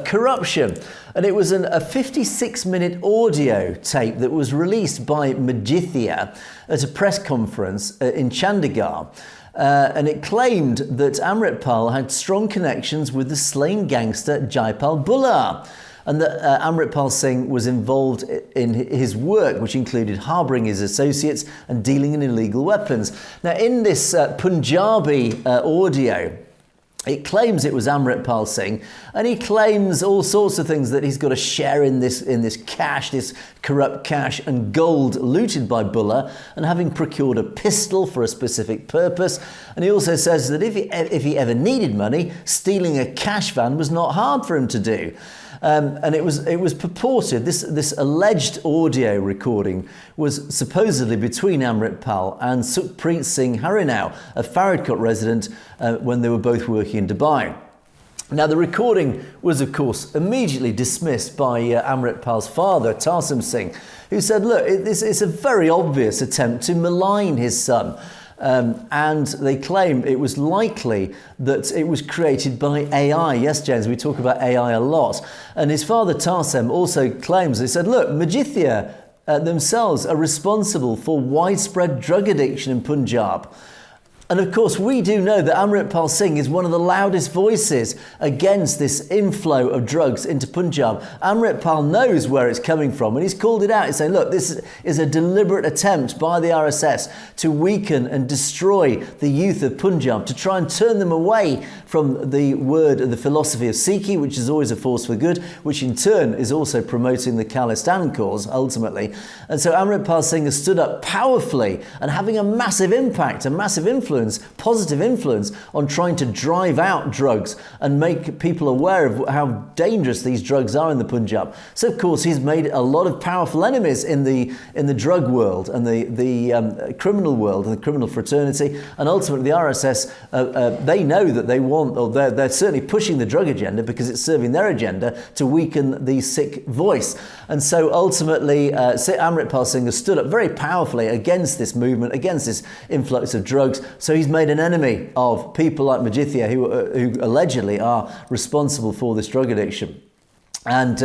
corruption. And it was a 56-minute audio tape that was released by Majithia at a press conference in Chandigarh. And it claimed that Amritpal had strong connections with the slain gangster Jaipal Bullar, and that Amritpal Singh was involved in his work, which included harbouring his associates and dealing in illegal weapons. Now, in this Punjabi audio, it claims it was Amritpal Singh, and he claims all sorts of things, that he's got a share in this cash, this corrupt cash and gold looted by Bullar, and having procured a pistol for a specific purpose. And he also says that if he ever needed money, stealing a cash van was not hard for him to do. And it was purported, this alleged audio recording was supposedly between Amritpal and Sukhpreet Singh Harinau, a Faridkot resident, when they were both working in Dubai. Now, the recording was, of course, immediately dismissed by Amritpal's father, Tarsim Singh, who said, look, it's a very obvious attempt to malign his son. And they claim it was likely that it was created by AI. Yes, James, we talk about AI a lot. And his father, Tarsem, also claims, they said, look, Majithia themselves are responsible for widespread drug addiction in Punjab. And of course, we do know that Amritpal Singh is one of the loudest voices against this inflow of drugs into Punjab. Amritpal knows where it's coming from, and he's called it out. He's saying, look, this is a deliberate attempt by the RSS to weaken and destroy the youth of Punjab, to try and turn them away from the philosophy of Sikh, which is always a force for good, which in turn is also promoting the khalistan cause, ultimately. And so Amritpal Singh has stood up powerfully and having a massive impact, a massive influence, positive influence on trying to drive out drugs and make people aware of how dangerous these drugs are in the Punjab. So of course he's made a lot of powerful enemies in the drug world and the criminal world and the criminal fraternity, and ultimately the RSS they know that they want, or they're certainly pushing the drug agenda because it's serving their agenda to weaken the Sikh voice. And so ultimately Amritpal Singh has stood up very powerfully against this movement, against this influx of drugs. So he's made an enemy of people like Majithia, who allegedly are responsible for this drug addiction. And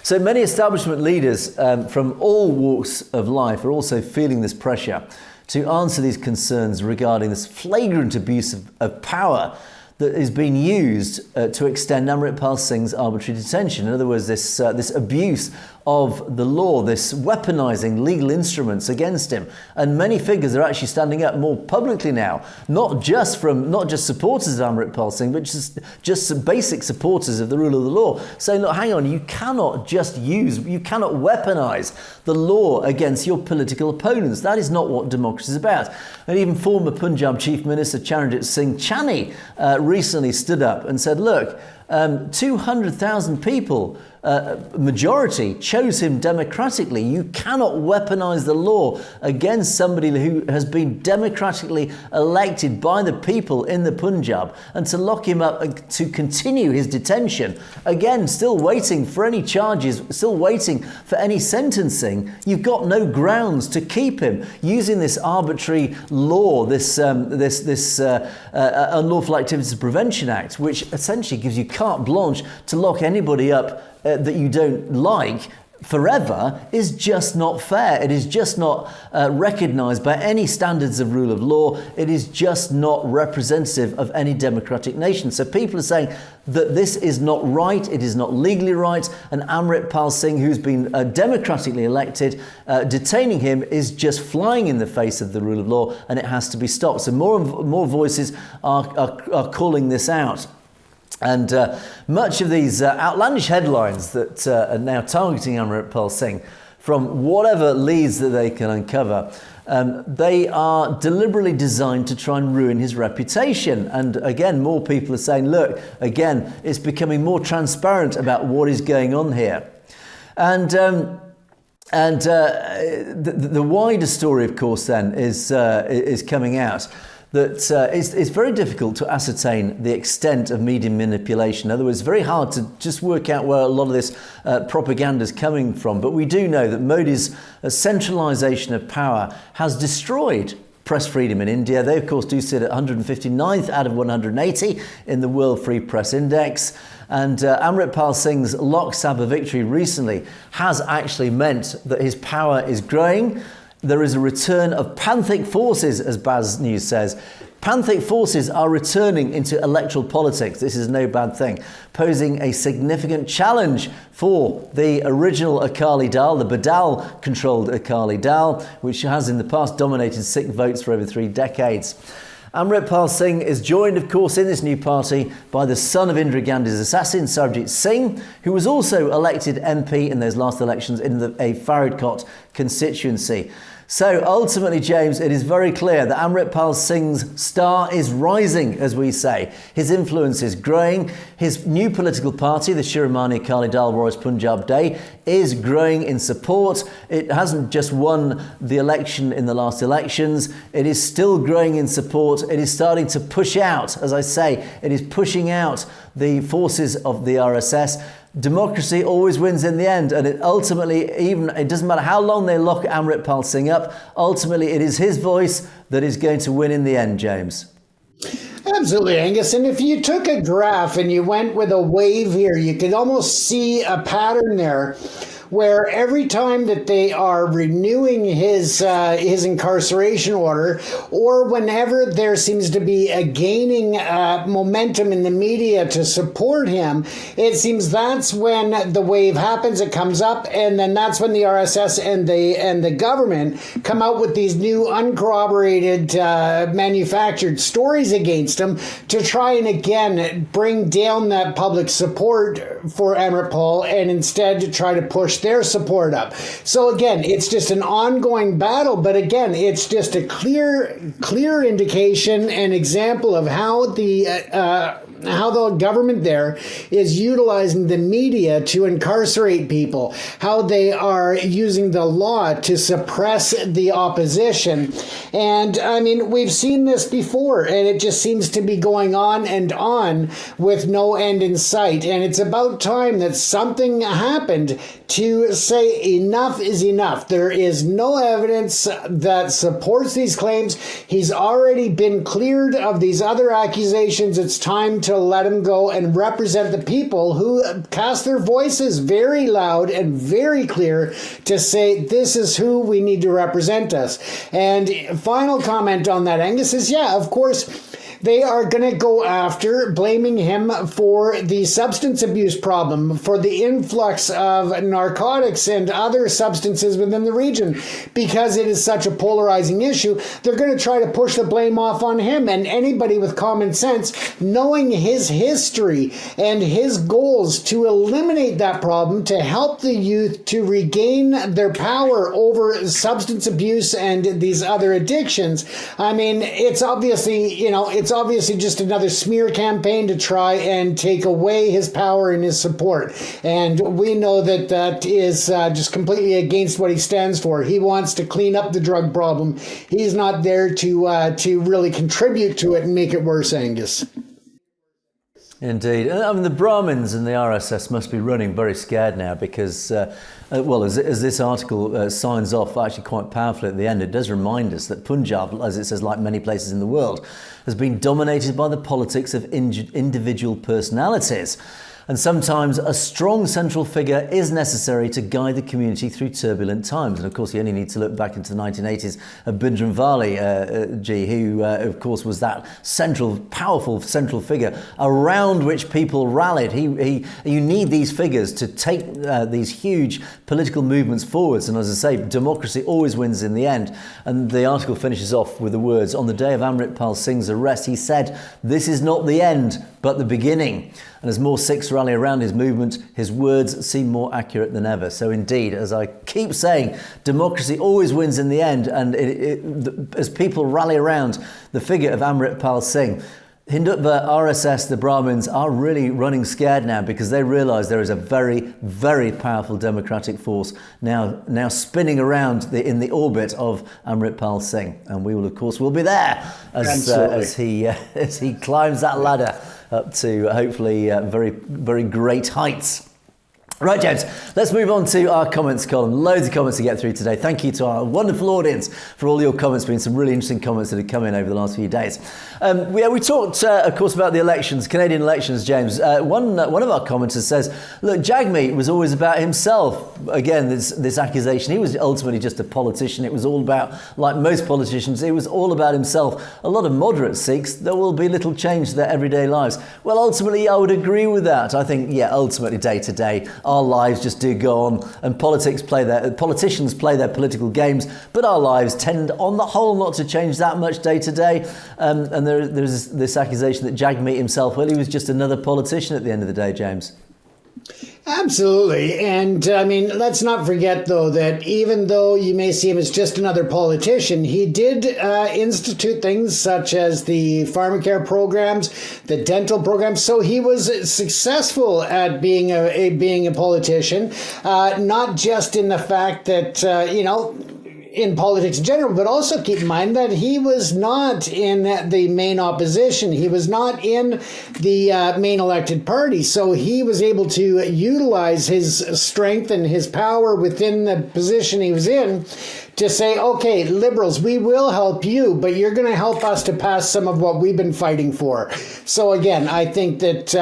so many establishment leaders from all walks of life are also feeling this pressure to answer these concerns regarding this flagrant abuse of power that is being used to extend Amritpal Singh's arbitrary detention. In other words, this abuse of the law, this weaponizing legal instruments against him. And many figures are actually standing up more publicly now, not just supporters of Amritpal Singh, but just some basic supporters of the rule of the law, saying, look, hang on, you cannot weaponize the law against your political opponents. That is not what democracy is about. And even former Punjab Chief Minister Charanjit Singh Channy recently stood up and said, look, 200,000 people, majority, chose him democratically. You cannot weaponize the law against somebody who has been democratically elected by the people in the Punjab, and to lock him up, to continue his detention, again, still waiting for any charges, still waiting for any sentencing. You've got no grounds to keep him using this arbitrary law, this Unlawful Activities Prevention Act, which essentially gives you carte blanche to lock anybody up that you don't like forever, is just not fair. It is just not recognised by any standards of rule of law. It is just not representative of any democratic nation. So people are saying that this is not right, it is not legally right, and Amritpal Singh, who's been democratically elected, detaining him is just flying in the face of the rule of law, and it has to be stopped. So more and more voices are calling this out. And much of these outlandish headlines that are now targeting Amritpal Singh, from whatever leads that they can uncover, they are deliberately designed to try and ruin his reputation. And again, more people are saying, look, again, it's becoming more transparent about what is going on here. The wider story, of course, then is coming out that it's very difficult to ascertain the extent of media manipulation. In other words, it's very hard to just work out where a lot of this propaganda is coming from. But we do know that Modi's centralisation of power has destroyed press freedom in India. They, of course, do sit at 159th out of 180 in the World Free Press Index. And Amritpal Singh's Lok Sabha victory recently has actually meant that his power is growing. There is a return of Panthic forces, as Baz News says. Panthic forces are returning into electoral politics. This is no bad thing, posing a significant challenge for the original Akali Dal, the Badal-controlled Akali Dal, which has in the past dominated Sikh votes for over 3 decades. Amritpal Singh is joined, of course, in this new party by the son of Indira Gandhi's assassin, Sarabjit Singh, who was also elected MP in those last elections in a Faridkot constituency. So ultimately, James, it is very clear that Amritpal Singh's star is rising, as we say. His influence is growing. His new political party, the Shiromani Akali Dal Warriors Punjab Day, is growing in support. It hasn't just won the election in the last elections. It is still growing in support. It is starting to push out, as I say, it is pushing out the forces of the RSS. Democracy always wins in the end, and it doesn't matter how long they lock Amritpal Singh up, ultimately it is his voice that is going to win in the end, James.
Absolutely, Angus. And if you took a graph and you went with a wave here, you could almost see a pattern there where every time that they are renewing his incarceration order, or whenever there seems to be a gaining momentum in the media to support him, it seems that's when the wave happens. It comes up, and then that's when the RSS and the government come out with these new uncorroborated, manufactured stories against him to try and again bring down that public support for Amritpal, and instead to try to push their support up. So again, it's just an ongoing battle, but again, it's just a clear indication and example of how the government there is utilizing the media to incarcerate people, how they are using the law to suppress the opposition. And I mean, we've seen this before, and it just seems to be going on and on with no end in sight. And it's about time that something happened to say enough is enough. There is no evidence that supports these claims. He's already been cleared of these other accusations. It's time to let him go and represent the people who cast their voices very loud and very clear to say this is who we need to represent us. And final comment on that, Angus, is yeah, of course, they are going to go after blaming him for the substance abuse problem, for the influx of narcotics and other substances within the region. Because it is such a polarizing issue, they're going to try to push the blame off on him. And anybody with common sense, knowing his history and his goals to eliminate that problem, to help the youth to regain their power over substance abuse and these other addictions, I mean, it's obviously just another smear campaign to try and take away his power and his support. And we know that that is just completely against what he stands for. He wants to clean up the drug problem. He's not there to really contribute to it and make it worse, Angus.
Indeed. I mean, the Brahmins and the RSS must be running very scared now because, as this article signs off actually quite powerfully at the end, it does remind us that Punjab, as it says, like many places in the world, has been dominated by the politics of individual personalities. And sometimes a strong central figure is necessary to guide the community through turbulent times. And of course, you only need to look back into the 1980s of Bhindranwale, who, of course, was that powerful central figure around which people rallied. You need these figures to take these huge political movements forwards. And as I say, democracy always wins in the end. And the article finishes off with the words, on the day of Amritpal Singh's arrest, he said, "This is not the end, but the beginning." And as more Sikhs rally around his movement, his words seem more accurate than ever. So indeed, as I keep saying, democracy always wins in the end. And as people rally around the figure of Amritpal Singh, Hindutva, RSS, the Brahmins are really running scared now because they realise there is a very, very powerful democratic force now spinning around in the orbit of Amritpal Singh, and we will, of course, be there as he climbs that ladder up to hopefully very, very great heights. Right, James, let's move on to our comments column. Loads of comments to get through today. Thank you to our wonderful audience for all your comments. Been some really interesting comments that have come in over the last few days. We talked, of course, about the elections, Canadian elections, James. One of our commenters says, look, Jagmeet was always about himself. Again, this accusation. He was ultimately just a politician. It was all about, like most politicians, it was all about himself. A lot of moderate Sikhs, there will be little change to their everyday lives. Well, ultimately, I would agree with that. I think, ultimately, day to day, our lives just do go on, and politicians play their political games, but our lives tend, on the whole, not to change that much day to day. And there's this accusation that Jagmeet himself, well, he was just another politician at the end of the day, James.
Absolutely. And I mean, let's not forget, though, that even though you may see him as just another politician, he did institute things such as the pharmacare programs, the dental programs. So he was successful at being a politician, not just in the fact that, in politics in general, but also keep in mind that he was not in the main opposition. He was not in the main elected party. So he was able to utilize his strength and his power within the position he was in to say, okay, Liberals, we will help you, but you're going to help us to pass some of what we've been fighting for. So again, I think that,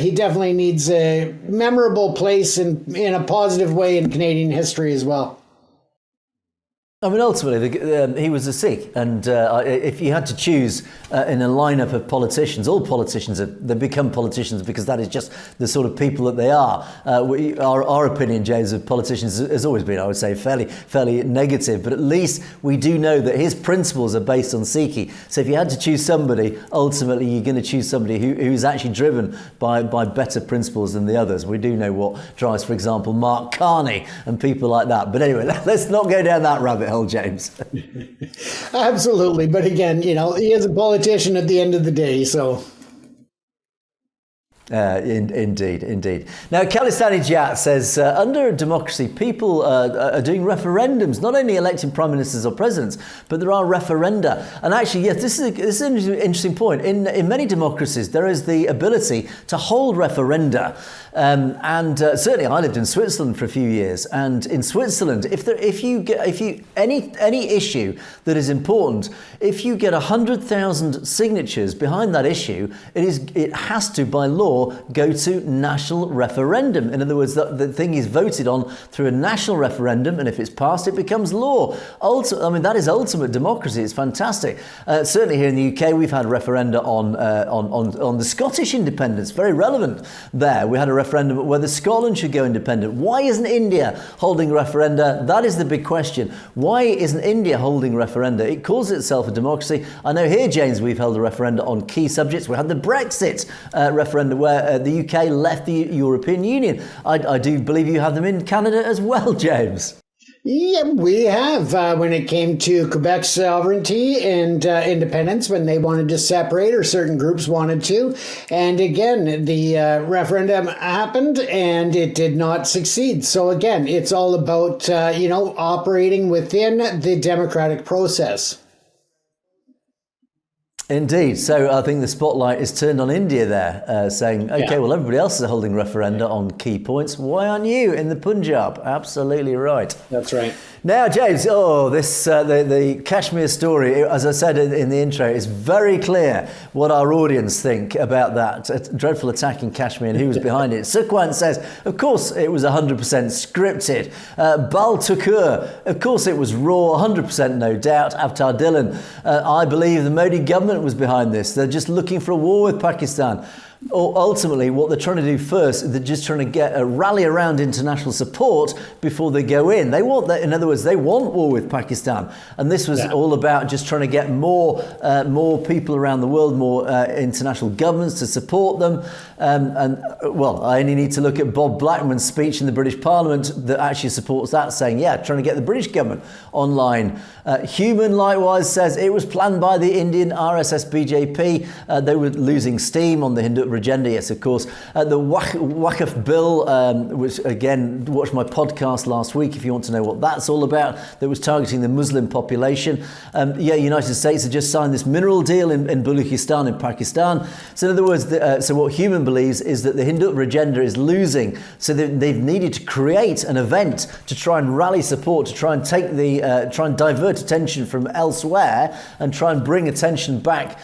he definitely needs a memorable place in a positive way in Canadian history as well.
I mean, ultimately, he was a Sikh, and if you had to choose in a lineup of politicians, all politicians, they become politicians because that is just the sort of people that they are. Our opinion, James, of politicians has always been, I would say, fairly negative, but at least we do know that his principles are based on Sikhi. So if you had to choose somebody, ultimately, you're going to choose somebody who's actually driven by better principles than the others. We do know what drives, for example, Mark Carney and people like that. But anyway, let's not go down that rabbit hole, James.
Absolutely. But again, he is a politician at the end of the day, so...
Indeed. Now, Khalistani Jat says, under a democracy, people are doing referendums, not only electing prime ministers or presidents, but there are referenda. And actually, yes, this is an interesting point. In many democracies, there is the ability to hold referenda. And certainly, I lived in Switzerland for a few years. And in Switzerland, if any issue that is important, if you get 100,000 signatures behind that issue, it has to, by law, go to national referendum. In other words, the thing is voted on through a national referendum, and if it's passed, it becomes law. That is ultimate democracy. It's fantastic. Certainly here in the UK, we've had a referenda on the Scottish independence. Very relevant there. We had a referendum on whether Scotland should go independent. Why isn't India holding referenda? That is the big question. Why isn't India holding referenda? It calls itself a democracy. I know here, James, we've held a referenda on key subjects. We had the Brexit referendum where the UK left the European Union. I do believe you have them in Canada as well, James.
Yeah, we have. When it came to Quebec's sovereignty and independence, when they wanted to separate, or certain groups wanted to. And again, the referendum happened and it did not succeed. So again, it's all about, operating within the democratic process.
Indeed. So I think the spotlight is turned on India there, saying, okay, well, everybody else is holding referenda on key points. Why aren't you in the Punjab? Absolutely right.
That's right.
Now, James, the Kashmir story, as I said in the intro, is very clear what our audience think about that dreadful attack in Kashmir and who was behind it. Sukhwant says, of course, it was 100% scripted. Bal Tukur, of course, it was raw, 100% no doubt. Avtar Dhillon, I believe the Modi government was behind this. They're just looking for a war with Pakistan. ultimately, what they're trying to do first, they're just trying to get a rally around international support before they go in. They want that, in other words, they want war with Pakistan, and this was all about just trying to get more people around the world, more international governments to support them. I only need to look at Bob Blackman's speech in the British Parliament that actually supports that, saying, trying to get the British government online. Human likewise says it was planned by the Indian RSS BJP. They were losing steam on the Hindu agenda. Yes, of course. The Waqf bill, which again, watch my podcast last week if you want to know what that's all about, that was targeting the Muslim population. United States have just signed this mineral deal in Baluchistan in Pakistan. So in other words, so what Human believes is that the Hindu agenda is losing. So they've needed to create an event to try and rally support, to try and take try and divert attention from elsewhere and try and bring attention back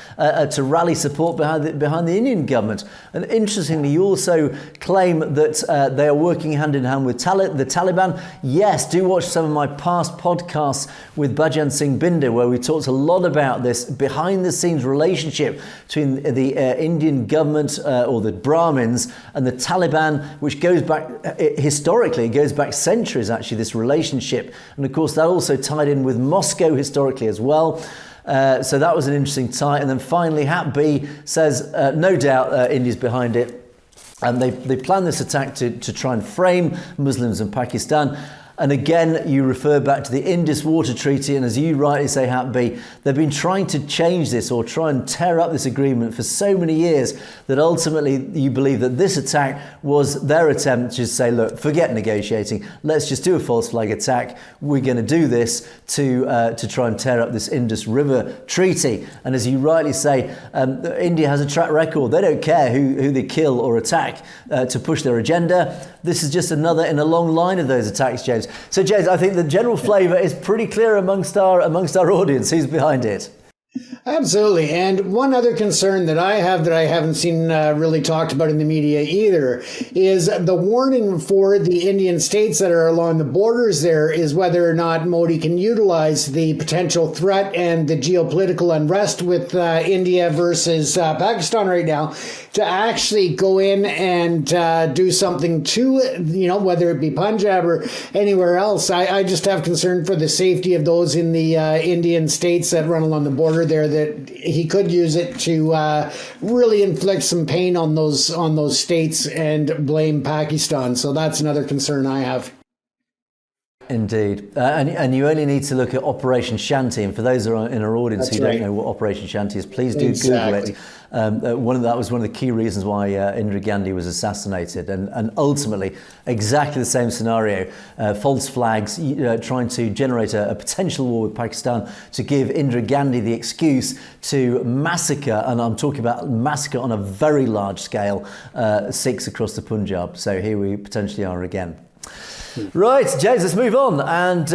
to rally support behind the Indian government. And interestingly, you also claim that they are working hand in hand with the Taliban. Yes, do watch some of my past podcasts with Bhajan Singh Binder, where we talked a lot about this behind-the-scenes relationship between the Indian government or the Brahmins and the Taliban, which goes back historically, it goes back centuries actually, this relationship. And of course, that also tied in with Moscow historically as well. So that was an interesting tie. And then finally, Hat B says, no doubt India's behind it. And they planned this attack to try and frame Muslims in Pakistan. And again, you refer back to the Indus Water Treaty, and as you rightly say, Hat B, they've been trying to change this or try and tear up this agreement for so many years that ultimately you believe that this attack was their attempt to say, look, forget negotiating, let's just do a false flag attack. We're going to do this to try and tear up this Indus River Treaty. And as you rightly say, India has a track record. They don't care who they kill or attack to push their agenda. This is just another in a long line of those attacks, James. So, James, I think the general flavour is pretty clear amongst our audience. Who's behind it?
Absolutely. And one other concern that I have that I haven't seen really talked about in the media either is the warning for the Indian states that are along the borders there is whether or not Modi can utilize the potential threat and the geopolitical unrest with India versus Pakistan right now to actually go in and do something to, whether it be Punjab or anywhere else. I just have concern for the safety of those in the Indian states that run along the border there, that he could use it to really inflict some pain on those states and blame Pakistan. So that's another concern I have.
Indeed. And you only need to look at Operation Shanti. And for those in our audience who don't know what Operation Shanti is, please do Google it. That was one of the key reasons why Indira Gandhi was assassinated. And ultimately, exactly the same scenario. False flags, trying to generate a potential war with Pakistan to give Indira Gandhi the excuse to massacre, and I'm talking about massacre on a very large scale, Sikhs across the Punjab. So here we potentially are again. Right, James, let's move on. And,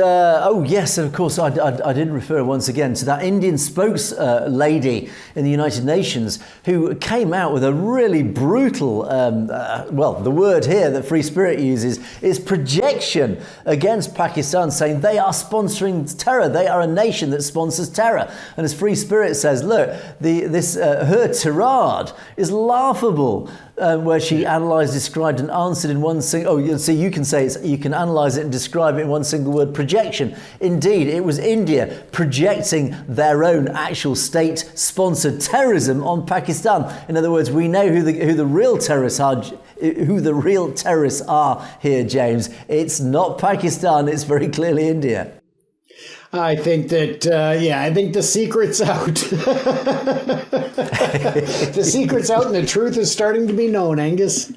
yes, and of course, I did refer once again to that Indian spokesperson in the United Nations who came out with a really brutal, the word here that Free Spirit uses is projection against Pakistan, saying they are sponsoring terror. They are a nation that sponsors terror. And as Free Spirit says, look, her tirade is laughable. Where she analysed, described and answered in one single... so you can say you can analyse it and describe it in one single word, projection. Indeed, it was India projecting their own actual state-sponsored terrorism on Pakistan. In other words, we know who the real terrorists are. Who the real terrorists are here, James. It's not Pakistan, it's very clearly India.
I think that, I think the secret's out. The secret's out and the truth is starting to be known, Angus.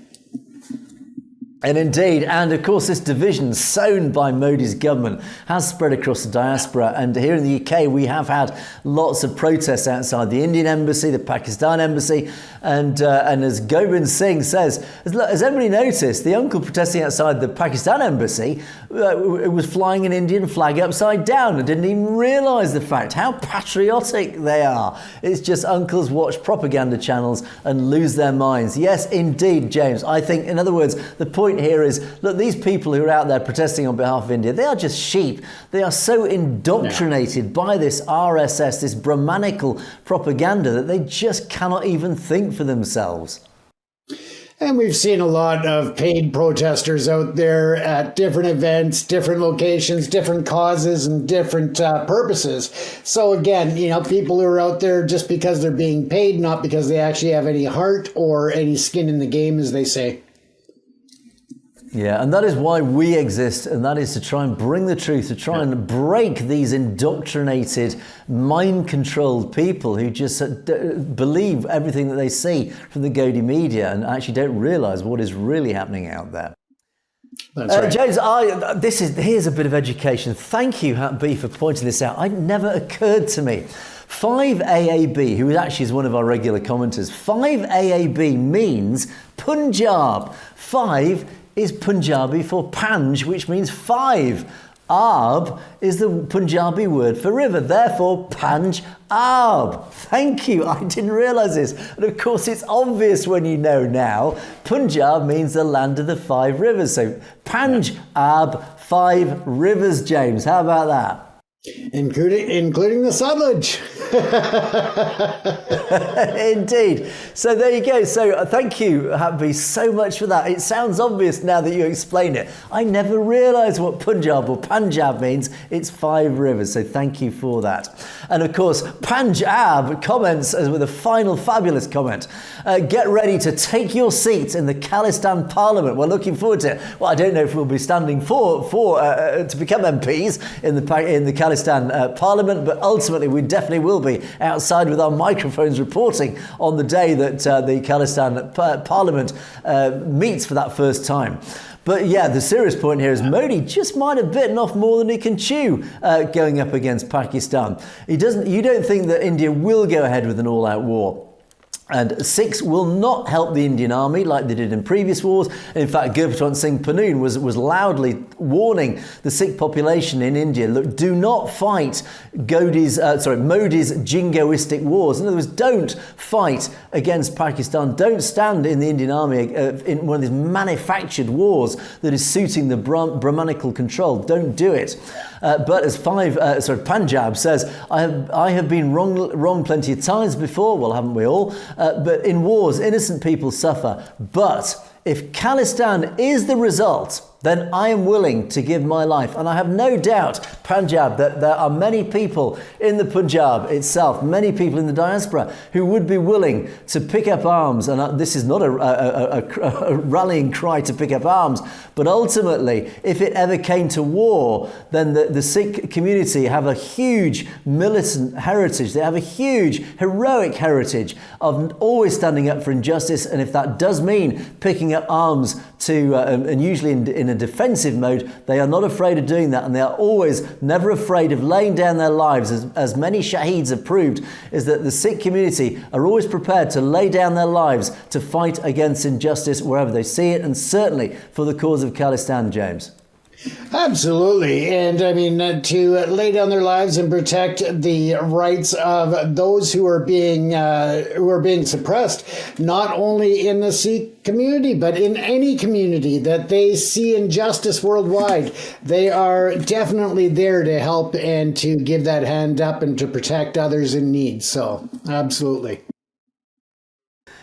And indeed, and of course this division sown by Modi's government has spread across the diaspora, and here in the UK we have had lots of protests outside the Indian embassy, the Pakistan embassy, and as Gobind Singh says, has everybody noticed the uncle protesting outside the Pakistan embassy was flying an Indian flag upside down and didn't even realise the fact. How patriotic they are. It's just uncles watch propaganda channels and lose their minds. Yes, indeed, James. I think, in other words, the point here is, look, these people who are out there protesting on behalf of India, they are just sheep. They are so indoctrinated by this RSS, this Brahmanical propaganda, that they just cannot even think for themselves.
And we've seen a lot of paid protesters out there at different events, different locations, different causes, and different purposes. So again, people who are out there just because they're being paid, not because they actually have any heart or any skin in the game, as they say.
Yeah, and that is why we exist, and that is to try and bring the truth, to try and break these indoctrinated, mind-controlled people who just believe everything that they see from the Gaudy media and actually don't realise what is really happening out there.
That's right.
James, here's a bit of education. Thank you, Hat B, for pointing this out. It never occurred to me. 5AAB, who actually is one of our regular commenters, 5AAB means Punjab. 5 is Punjabi for Panj, which means 5. Arb is the Punjabi word for river, therefore Panj Arb. Thank you, I didn't realise this. And of course it's obvious when you know now. Punjab means the land of the 5 rivers. So Panj Arb, 5 rivers, James. How about that?
Including the Sutlej.
Indeed. So there you go. So thank you, Happy, so much for that. It sounds obvious now that you explain it. I never realised what Punjab or Punjab means. It's 5 rivers. So thank you for that. And of course, Punjab comments with a final fabulous comment. Get ready to take your seat in the Khalistan Parliament. We're looking forward to it. Well, I don't know if we'll be standing to become MPs in the Khalistan Parliament, but ultimately we definitely will be outside with our microphones reporting on the day that the Khalistan Parliament meets for that first time. But yeah, the serious point here is Modi just might have bitten off more than he can chew going up against Pakistan. You don't think that India will go ahead with an all-out war? And Sikhs will not help the Indian army like they did in previous wars. In fact, Gurpatwant Singh Pannoon was loudly warning the Sikh population in India, look, do not fight Modi's jingoistic wars. In other words, don't fight against Pakistan. Don't stand in the Indian army in one of these manufactured wars that is suiting the Brahmanical control. Don't do it. But as Punjab says, I have been wrong plenty of times before. Well, haven't we all? But in wars, innocent people suffer. But if Khalistan is the result, then I am willing to give my life. And I have no doubt, Punjab, that there are many people in the Punjab itself, many people in the diaspora who would be willing to pick up arms. And this is not a rallying cry to pick up arms, but ultimately, if it ever came to war, then the Sikh community have a huge militant heritage. They have a huge heroic heritage of always standing up for injustice. And if that does mean picking up arms and usually in a defensive mode, they are not afraid of doing that, and they are always never afraid of laying down their lives, as many Shaheeds have proved, is that the Sikh community are always prepared to lay down their lives to fight against injustice wherever they see it, and certainly for the cause of Khalistan, James.
Absolutely. And I mean, to lay down their lives and protect the rights of those who are being suppressed, not only in the Sikh community, but in any community that they see injustice worldwide. They are definitely there to help and to give that hand up and to protect others in need. So, absolutely.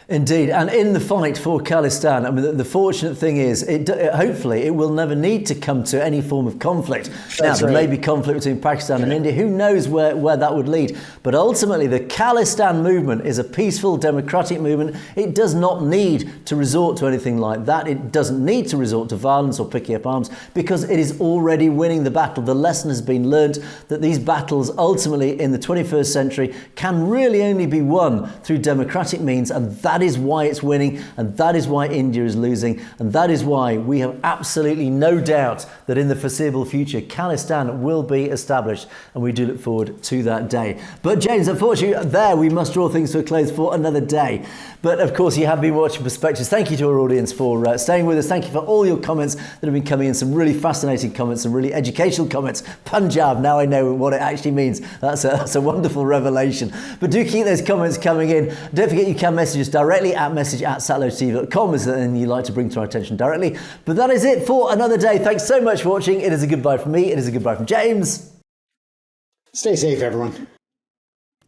Indeed, and in the fight for Khalistan, I mean, the fortunate thing is, hopefully, it will never need to come to any form of conflict. Now, there may be conflict between Pakistan and India. Who knows where that would lead? But ultimately, the Khalistan movement is a peaceful, democratic movement. It does not need to resort to anything like that. It doesn't need to resort to violence or picking up arms because it is already winning the battle. The lesson has been learned that these battles, ultimately, in the 21st century, can really only be won through democratic means, and that is why it's winning, and that is why India is losing, and that is why we have absolutely no doubt that in the foreseeable future Khalistan will be established, and we do look forward to that day. But James, unfortunately, there we must draw things to a close for another day. But of course, you have been watching Perspectives. Thank you to our audience for staying with us. Thank you for all your comments that have been coming in. Some really fascinating comments, some really educational comments. Punjab, now I know what it actually means. That's a wonderful revelation. But do keep those comments coming in. Don't forget you can message us directly at message@satlojtv.com is anything you'd like to bring to our attention directly. But that is it for another day. Thanks so much for watching. It is a goodbye from me. It is a goodbye from James.
Stay safe, everyone.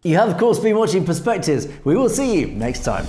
You have, of course, been watching Perspectives. We will see you next time.